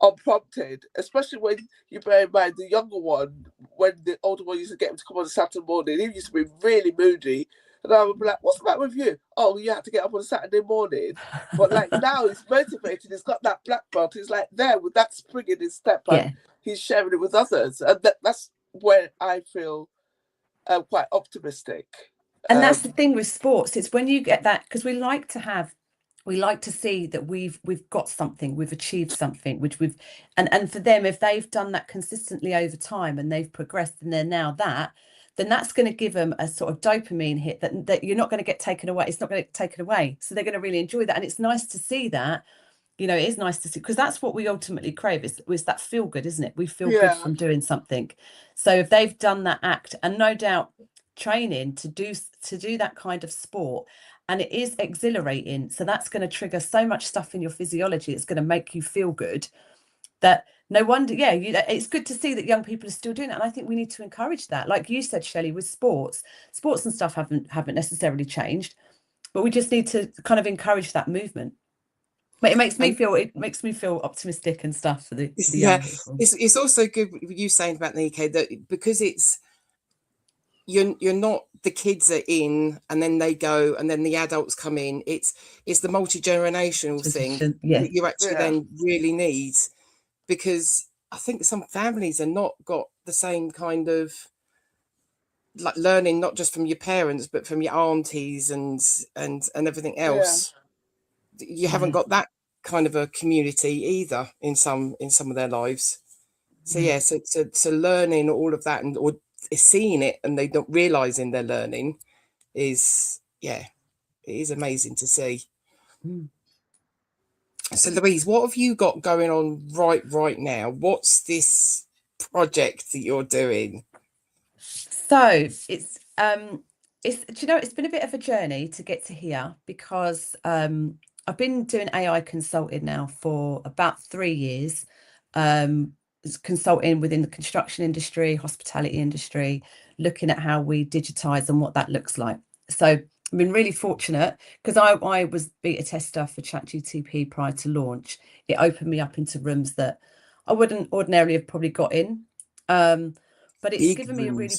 unprompted, especially when you bear in mind the younger one, when the older one used to get him to come on a Saturday morning, he used to be really moody. And I would be like, what's the matter with you? Oh, you have to get up on a Saturday morning. But like now he's motivated, he's got that black belt, he's like there with that spring in his step, and he's sharing it with others. And that's where I feel quite optimistic. And that's the thing with sports, it's when you get that, because we like to see that we've got something, we've achieved something, which we've, and for them, if they've done that consistently over time and they've progressed and they're now that, then that's going to give them a sort of dopamine hit that you're not going to get taken away. It's not going to get taken away. So they're going to really enjoy that. And it's nice to see that, it is nice to see, because that's what we ultimately crave, is that feel good, isn't it? We feel good from doing something. So if they've done that act, and no doubt training to do that kind of sport, and it is exhilarating, so that's going to trigger so much stuff in your physiology, it's going to make you feel good, that no wonder it's good to see that young people are still doing that. And I think we need to encourage that, like you said, Shelley, with sports and stuff haven't necessarily changed, but we just need to kind of encourage that movement. But it makes me feel optimistic and stuff for the young people. It's also good what you saying about the UK, that because it's you're not, the kids are in and then they go and then the adults come in. It's the multi-generational thing you actually then really need, because I think some families are not got the same kind of like learning, not just from your parents but from your aunties and everything else. You haven't got that kind of a community either in some of their lives. So so learning all of that or seeing it and they don't realizing they're learning is it is amazing to see. So Louise, what have you got going on right now? What's this project that you're doing? So it's it's been a bit of a journey to get to here, because I've been doing AI consulting now for about 3 years, consulting within the construction industry, hospitality industry, looking at how we digitize and what that looks like. So I've been really fortunate, because I was beta tester for ChatGPT prior to launch. It opened me up into rooms that I wouldn't ordinarily have probably got in, but it's given me a really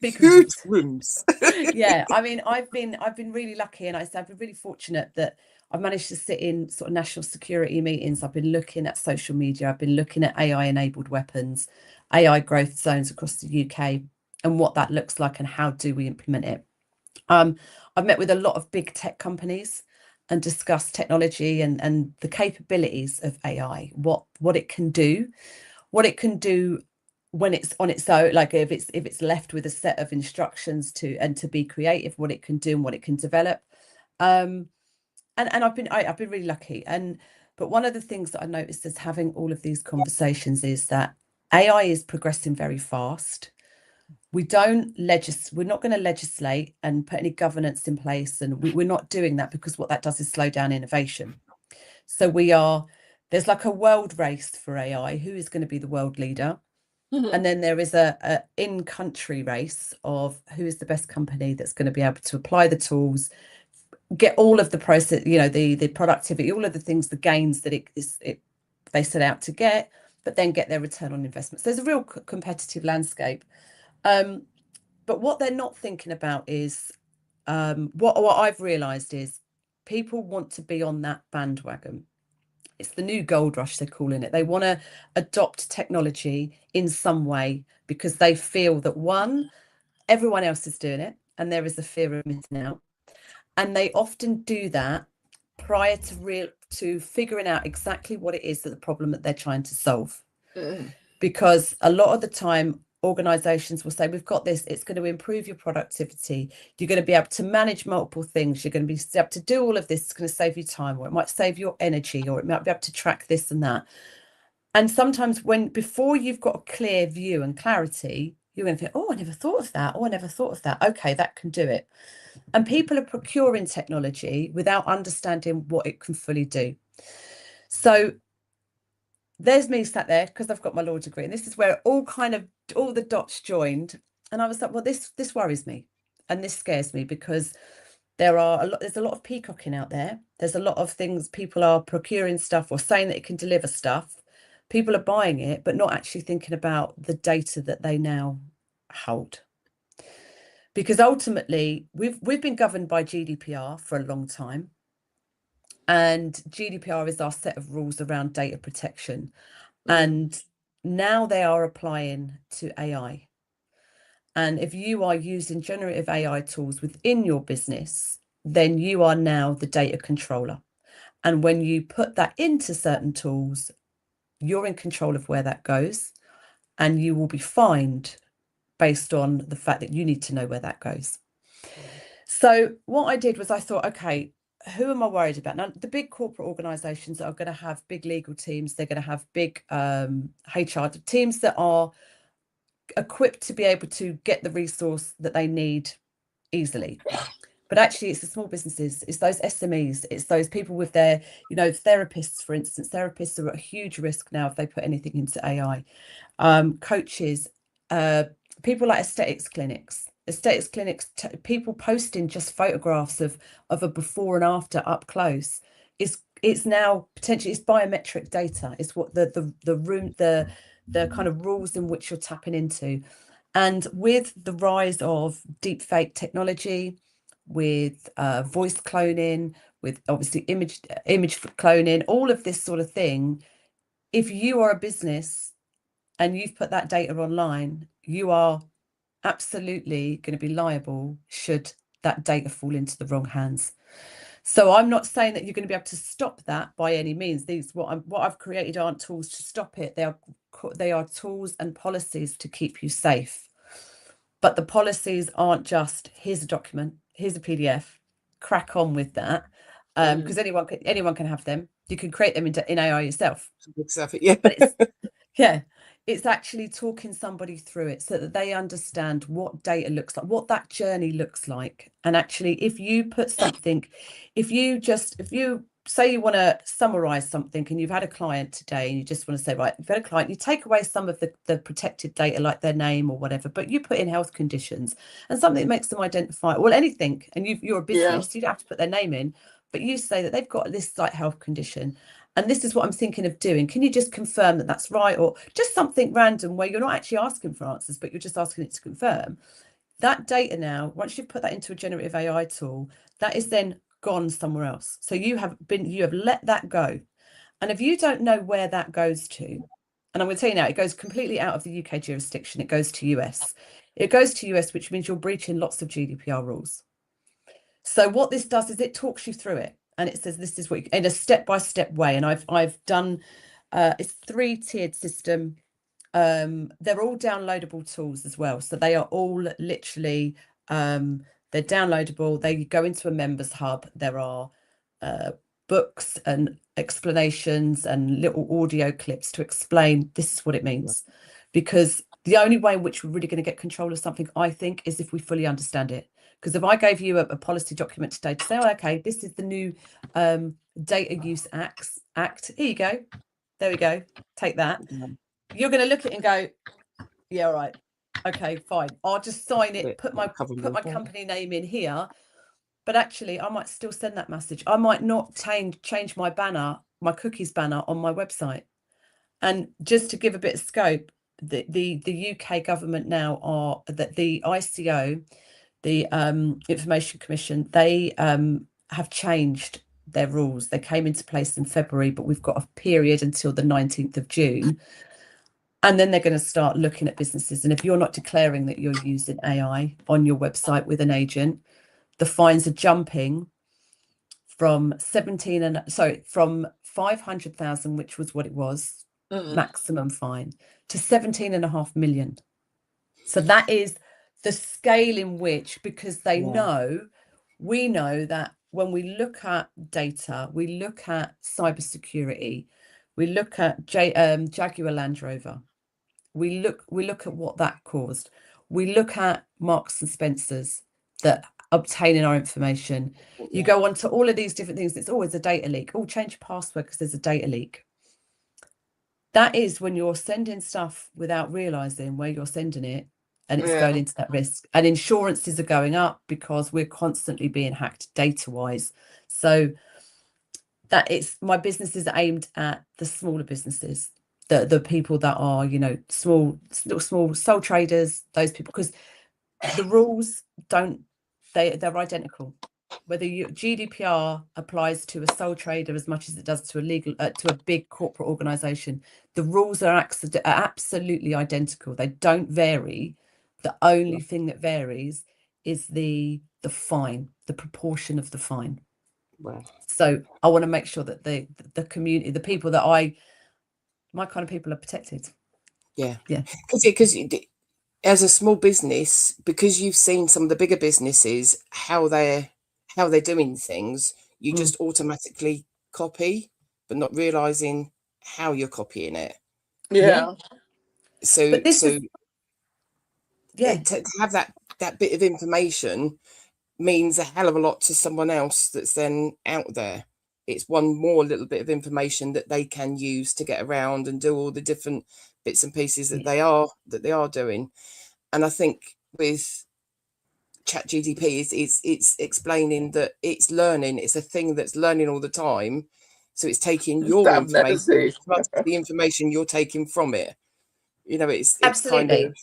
big rooms. I mean, I've been really lucky, and I've been really fortunate that I've managed to sit in sort of national security meetings. I've been looking at social media, I've been looking at AI enabled weapons, AI growth zones across the UK, and what that looks like and how do we implement it. I've met with a lot of big tech companies and discussed technology and the capabilities of AI, what it can do when it's on its own, like if it's left with a set of instructions to be creative, what it can do and what it can develop. And I've been really lucky. But one of the things that I noticed is having all of these conversations is that AI is progressing very fast. We're not going to legislate and put any governance in place, and we're not doing that, because what that does is slow down innovation. So there's like a world race for AI. Who is going to be the world leader? And then there is a in-country race of who is the best company that's going to be able to apply the tools, get all of the process, the productivity, all of the things, the gains that they set out to get, but then get their return on investment. So there's a real competitive landscape. But what they're not thinking about is what I've realized is people want to be on that bandwagon. It's the new gold rush, they're calling it. They want to adopt technology in some way because they feel that, one, everyone else is doing it and there is a fear of missing out. And they often do that prior to figuring out exactly what it is that the problem that they're trying to solve. Because a lot of the time organizations will say, we've got this, it's going to improve your productivity, you're going to be able to manage multiple things, you're going to be able to do all of this, it's going to save you time, or it might save your energy, or it might be able to track this and that. And sometimes before you've got a clear view and clarity, you're going to think, oh, I never thought of that. Oh, I never thought of that. Okay, that can do it. And people are procuring technology without understanding what it can fully do. So there's me sat there because I've got my law degree, and this is where all the dots joined. And I was like, well, this worries me and this scares me, because there's a lot of peacocking out there. There's a lot of things, people are procuring stuff or saying that it can deliver stuff. People are buying it, but not actually thinking about the data that they now hold. Because ultimately, we've been governed by GDPR for a long time. And GDPR is our set of rules around data protection. And now they are applying to AI. And if you are using generative AI tools within your business, then you are now the data controller. And when you put that into certain tools, you're in control of where that goes, and you will be fined based on the fact that you need to know where that goes. So what I did was I thought, okay, who am I worried about? Now, the big corporate organizations are going to have big legal teams. They're going to have big HR teams that are equipped to be able to get the resource that they need easily. But actually, it's the small businesses, it's those SMEs, it's those people with their, therapists, for instance. Therapists are at a huge risk now if they put anything into AI. Coaches, people like aesthetics clinics, people posting just photographs of a before and after up close. It's now potentially, it's biometric data. It's what the kind of rules in which you're tapping into. And with the rise of deepfake technology, with voice cloning, with obviously image cloning, all of this sort of thing, if you are a business and you've put that data online, you are absolutely going to be liable should that data fall into the wrong hands. So I'm not saying that you're going to be able to stop that by any means. What I've created aren't tools to stop it. They are tools and policies to keep you safe. But the policies aren't just, here's a document, here's a PDF, crack on with that, because anyone can have them. You can create them in AI yourself. Exactly. Yeah. But it's actually talking somebody through it so that they understand what data looks like, what that journey looks like. And actually, if you put something, if you say you want to summarize something and you've had a client today and you just want to say, right, you've had a client, you take away some of the protected data like their name or whatever, but you put in health conditions and something that makes them identify, well, anything, and you're a business, you don't have to put their name in, but you say that they've got this like health condition and this is what I'm thinking of doing. Can you just confirm that that's right? Or just something random where you're not actually asking for answers, but you're just asking it to confirm. That data now, once you've put that into a generative AI tool, that is then gone somewhere else. So you have let that go. And if you don't know where that goes to, and I'm going to tell you now, it goes completely out of the UK jurisdiction. It goes to US. It goes to US, which means you're breaching lots of GDPR rules. So what this does is it talks you through it. And it says, this is what in a step-by-step way. And I've done, it's 3-tiered system. They're all downloadable tools as well. So they are all literally, they're downloadable. They go into a members hub. There are books and explanations and little audio clips to explain this is what it means. Because the only way in which we're really going to get control of something, I think, is if we fully understand it. Because if I gave you a policy document today to say, oh, okay, this is the new Data Use Act. Here you go. There we go. Take that. You're going to look at it and go, yeah, all right. Okay, fine. I'll just sign it, put my company name in here. But actually, I might still send that message. I might not change my banner, my cookies banner on my website. And just to give a bit of scope, the UK government now are that the ICO, the Information Commission, they have changed their rules. They came into place in February, but we've got a period until the 19th of June. And then they're going to start looking at businesses. And if you're not declaring that you're using AI on your website with an agent, the fines are jumping from 500,000, which was what it was, maximum fine, to 17.5 million. So that is the scale in which, because they know, we know that when we look at data, we look at cybersecurity, we look at Jaguar Land Rover, we look at what that caused, we look at Marks and Spencers that obtaining our information. You go on to all of these different things, it's always a data leak. Oh, change your password because there's a data leak. That is when you're sending stuff without realizing where you're sending it, and it's going into that risk. And insurances are going up because we're constantly being hacked data wise. So that it's, my business is aimed at the smaller businesses, the people that are, you know, small sole traders, those people, because the rules they're identical. Whether GDPR applies to a sole trader as much as it does to a big corporate organization, the rules are absolutely identical. They don't vary. The only thing that varies is the fine, the proportion of the fine. Wow. So I want to make sure that the community, the people that my kind of people are protected. Yeah. Yeah. Because as a small business, because you've seen some of the bigger businesses, how they're doing things, you just automatically copy, but not realizing how you're copying it. Yeah. So But this is, to have that bit of information means a hell of a lot to someone else that's then out there. It's one more little bit of information that they can use to get around and do all the different bits and pieces that they are doing. And I think with ChatGPT, it's explaining that it's learning. It's a thing that's learning all the time. So it's taking your information plus the information you're taking from it. You know, it's absolutely kind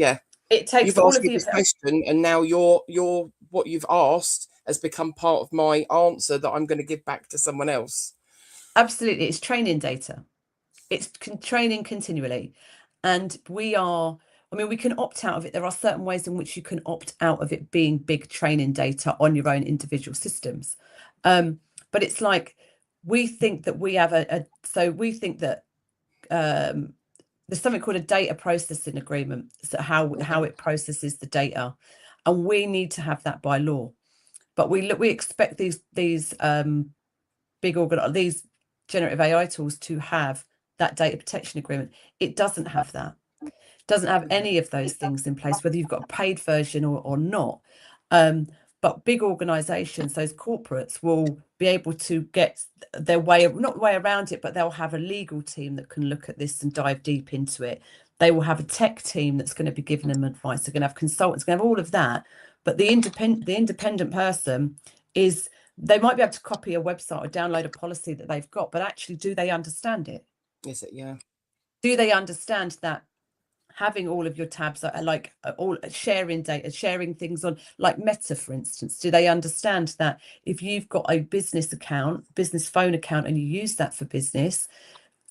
of, it takes you've all asked of me the this question, and now your what you've asked has become part of my answer that I'm going to give back to someone else. Absolutely, it's training data. It's training continually, and we can opt out of it. There are certain ways in which you can opt out of it being big training data on your own individual systems. But it's like, we think that we have we think that there's something called a data processing agreement, so how it processes the data, and we need to have that by law. But we expect these these generative AI tools to have that data protection agreement. It doesn't have that. It doesn't have any of those things in place, whether you've got a paid version or not. But big organizations, those corporates, will be able to get their not way around it, but they'll have a legal team that can look at this and dive deep into it. They will have a tech team that's going to be giving them advice. They're going to have consultants, going to have all of that. But the independent person is, they might be able to copy a website or download a policy that they've got, but actually, do they understand it? Is it? Yeah. Do they understand that having all of your tabs are like all sharing data, sharing things on, like Meta, for instance? Do they understand that if you've got a business phone account, and you use that for business,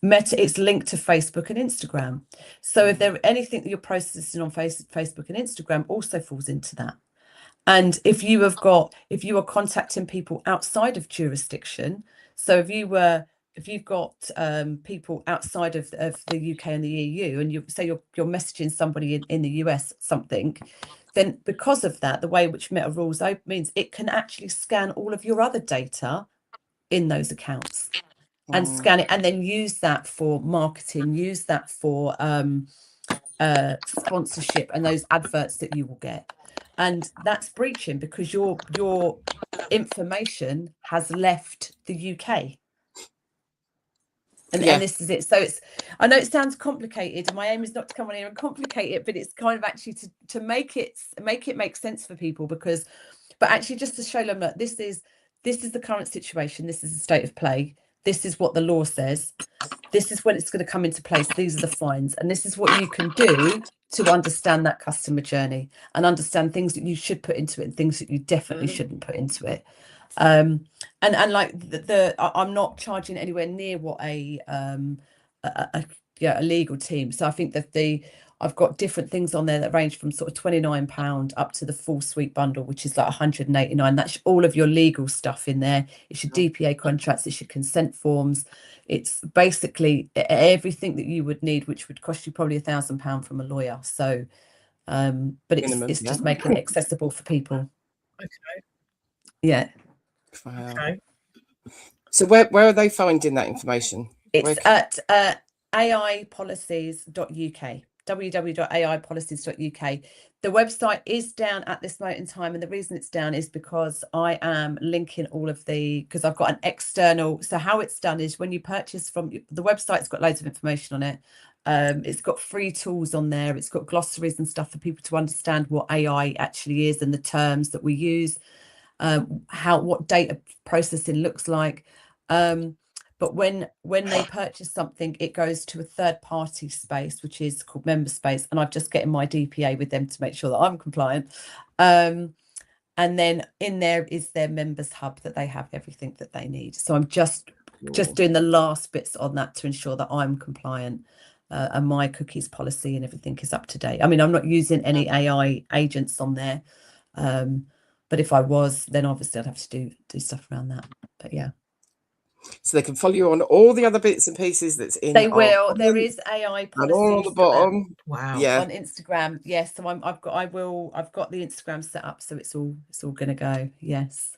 Meta, it's linked to Facebook and Instagram. So if there anything that you're processing on Facebook and Instagram also falls into that. And if you are contacting people outside of jurisdiction, so if you've got people outside of the UK and the EU, and you say you're messaging somebody in the US something, then because of that, the way which Meta rules out means it can actually scan all of your other data in those accounts and scan it, and then use that for marketing, use that for sponsorship and those adverts that you will get. And that's breaching, because your information has left the UK. And this is it. So I know it sounds complicated, and my aim is not to come on here and complicate it, but it's kind of actually to make it make sense for people, but actually just to show them that this is the current situation, this is the state of play, this is what the law says, this is when it's going to come into place, these are the fines, and this is what you can do to understand that customer journey and understand things that you should put into it and things that you definitely shouldn't put into it. And like I'm not charging anywhere near what a legal team. So I think that I've got different things on there that range from sort of £29 up to the full suite bundle, which is like 189. That's all of your legal stuff in there. It's your DPA contracts, it's your consent forms. It's basically everything that you would need, which would cost you probably £1,000 from a lawyer. So, but it's just making it accessible for people. Okay. Yeah. Wow. Okay. So where are they finding that information? It's at aipolicies.uk. www.aipolicies.uk. The website is down at this moment in time, and the reason it's down is because I am linking all of because I've got an external. So how it's done is when you purchase from the website's got loads of information on it. It's got free tools on there. It's got glossaries and stuff for people to understand what AI actually is and the terms that we use, what data processing looks like. But when they purchase something, it goes to a third-party space, which is called member space, and I'm just getting my DPA with them to make sure that I'm compliant. And then in there is their members hub that they have everything that they need. So I'm just doing the last bits on that to ensure that I'm compliant and my cookies policy and everything is up to date. I mean, I'm not using any AI agents on there, but if I was, then obviously I'd have to do stuff around that. But yeah. So they can follow you on all the other bits and pieces that's in. They will. There is AI policies all on the bottom. Wow. Yeah. On Instagram. Yes. So I've got the Instagram set up, so it's all gonna go. Yes.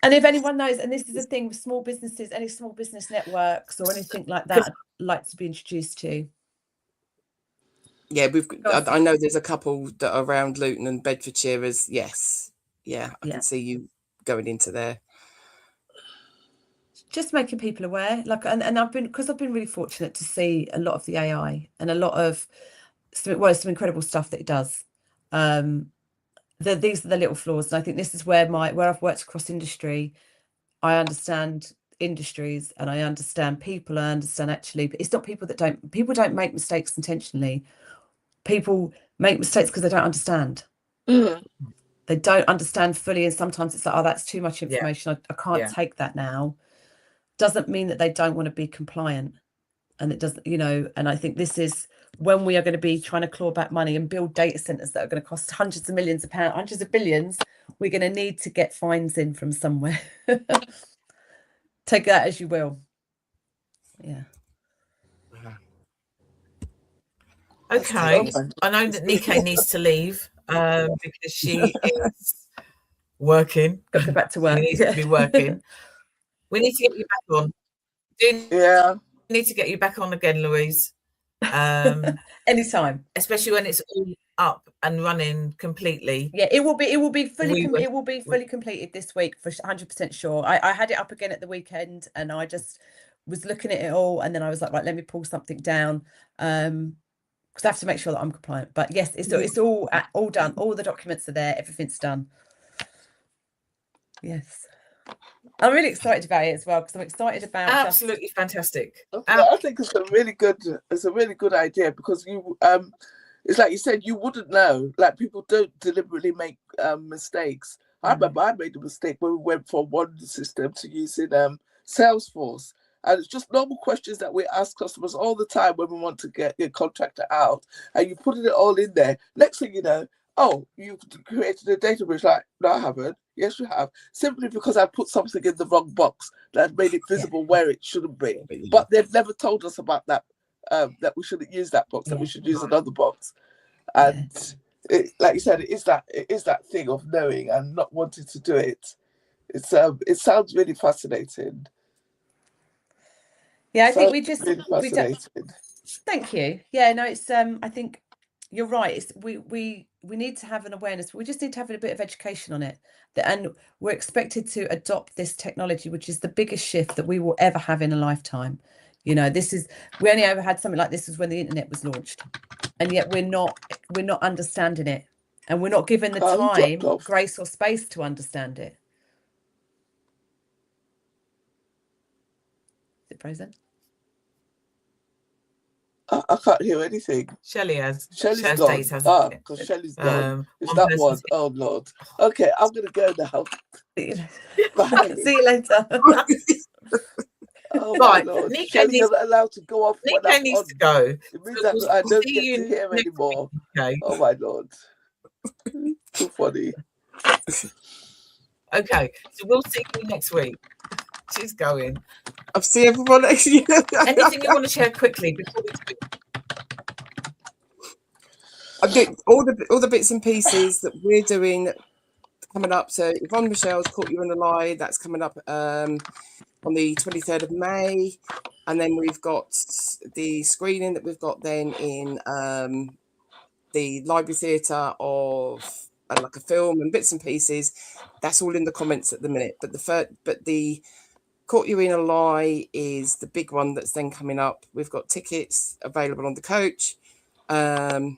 And if anyone knows, and this is the thing with small businesses, any small business networks or anything like that, I'd like to be introduced to. Yeah, I know there's a couple that are around Luton and Bedfordshire I can see you going into there. Just making people aware, like, and I've been really fortunate to see a lot of the AI and a lot of some incredible stuff that it does. These are the little flaws, and I think this is where I've worked across industry. I understand industries and I understand people. I understand actually, but it's not people don't make mistakes intentionally. People make mistakes because they don't understand. They don't understand fully, and sometimes it's like, oh, that's too much information. I can't take that now. Doesn't mean that they don't want to be compliant, and it doesn't, and I think this is when we are going to be trying to claw back money and build data centers that are going to cost hundreds of millions of pounds, hundreds of billions. We're going to need to get fines in from somewhere. Take that as you will. Yeah. Okay. I know that Nikke needs to leave because she is working. Got to go back to work. She needs to be working. We need to get you back on. We need to get you back on again, Louise. Anytime, especially when it's all up and running completely. Yeah, it will be fully completed this week for 100% sure. I had it up again at the weekend, and I just was looking at it all, and then I was like, right, let me pull something down, because I have to make sure that I'm compliant. But yes, it's all done. All the documents are there. Everything's done. Yes. I'm really excited about it as well, because I'm excited about absolutely fantastic. I think it's a really good idea, because you it's like you said, you wouldn't know. Like, people don't deliberately make mistakes. I remember I made a mistake when we went from one system to using Salesforce. And it's just normal questions that we ask customers all the time when we want to get your contractor out. And you put it all in there. Next thing you know, oh, you've created a database. Like, no, I haven't. Yes, you have. Simply because I put something in the wrong box that made it visible where it shouldn't be. But they've never told us about that, that we shouldn't use that box, that we should use another box. And like you said, it is that thing of knowing and not wanting to do it. It sounds really fascinating. Yeah, I think really thank you. Yeah, no, it's I think you're right. It's we need to have an awareness, but we just need to have a bit of education on it. And we're expected to adopt this technology, which is the biggest shift that we will ever have in a lifetime. We only ever had something like this was when the internet was launched, and yet we're not understanding it, and we're not given the time, grace, or space to understand it. Is it frozen? I can't hear anything. Shelley's gone. Because Shelley's gone. It's that one. Oh, Lord. Okay, I'm going to go now. Bye. See you later. Oh Right, my Lord. Nico Shelley, needs- you're not allowed to go off when Nico I'm needs on. to go. It means So that we'll I don't see get you to hear next anymore. week, okay? Oh my Lord. Too funny. Okay, so we'll see you next week. She's going. I'll see everyone next year. Anything you want to share quickly before we speak? I'm doing all the bits and pieces that we're doing coming up. So Yvonne Michelle's Caught You in a Lie, that's coming up on the 23rd of May. And then we've got the screening that we've got then in the Library Theatre of like a film and bits and pieces. That's all in the comments at the minute. But the Caught You in a Lie is the big one that's then coming up. We've got tickets available on the coach. And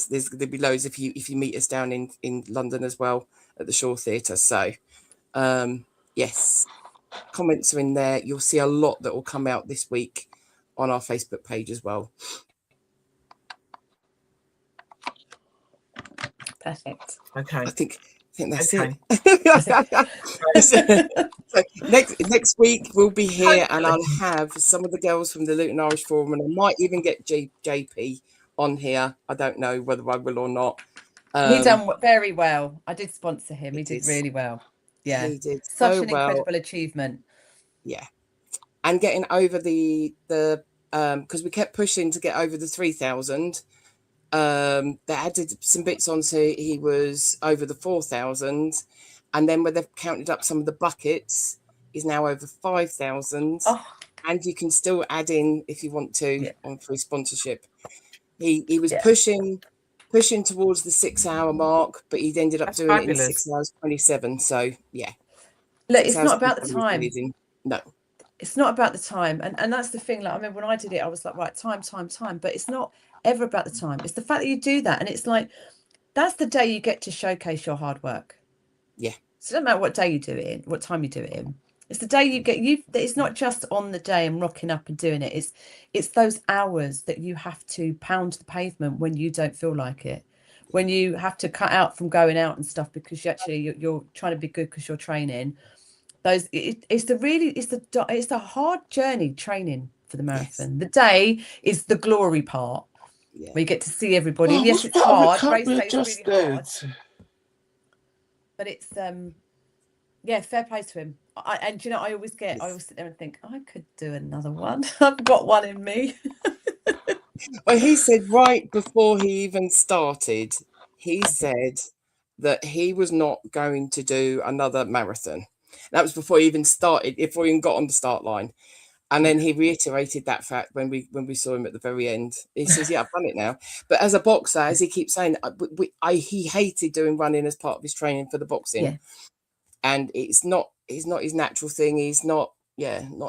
there'll be loads if you meet us down in London as well at the Shaw Theatre. So yes, comments are in there. You'll see a lot that will come out this week on our Facebook page as well. Perfect. Okay. I think that's Okay. it. So next week we'll be here, and I'll Hopefully. have some of the girls from the Luton Irish Forum, and I might even get JP on here. I don't know whether I will or not. He done very well. I did sponsor him. He did did. really well. Yeah, He did such so an well. incredible achievement. Yeah, and getting over the because we kept pushing to get over the 3,000. They added some bits on, so he was over the 4,000, and then when they've counted up some of the buckets, he's now over 5,000. Oh. And you can still add in if you want to on free sponsorship. He was pushing towards the 6 hour mark, but he ended up doing fabulous. it in 6 hours 27. So yeah, look, it's not about the time. No, it's not about the time, and that's the thing. Like, I remember when I did it, I was like, right, time, but it's not ever about the time. It's the fact that you do that, and it's like that's the day you get to showcase your hard work. Yeah. So it doesn't matter what day you do it in, what time you do it in. It's the day you get it's not just on the day and rocking up and doing it. It's those hours that you have to pound the pavement when you don't feel like it, when you have to cut out from going out and stuff because you're trying to be good because you're training. It's the hard journey training for the marathon. The day is the glory part where you get to see everybody. And yes, it's hard. Race day is really hard. But it's fair play to him. And you know, I always sit there and think, I could do another one. I've got one in me. Well, he said right before he even started, he said that he was not going to do another marathon. That was before he even started, before he even got on the start line. And then he reiterated that fact when we saw him at the very end. He says, yeah, I've done it now. But as a boxer, as he keeps saying, he hated doing running as part of his training for the boxing. Yeah. And it's not his natural thing. He's not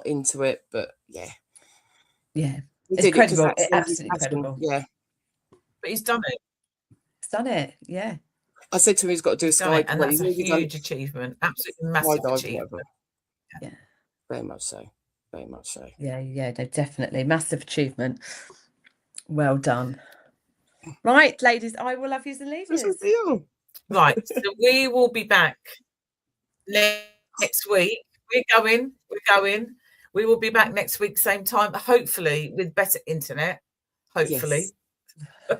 into it. But yeah. Yeah. It's incredible. It's absolutely incredible. Yeah. But he's done it. He's done it. Yeah. I said to him, he's got to do a sky, and that's a huge achievement, absolutely massive achievement. Yeah, very much so. Yeah, no, definitely massive achievement. Well done. Right, ladies, I will love yous and leave yous. Right, so we will be back next week. We're going. We will be back next week, same time, hopefully with better internet. Hopefully. Yes.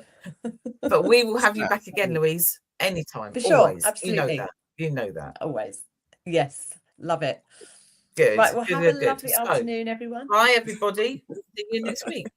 But we will have you back again, Louise. Anytime. For sure. Always. Absolutely. You know that. Always. Yes. Love it. Good. Right. Well, have a lovely afternoon, everyone. Bye, everybody. See you next week.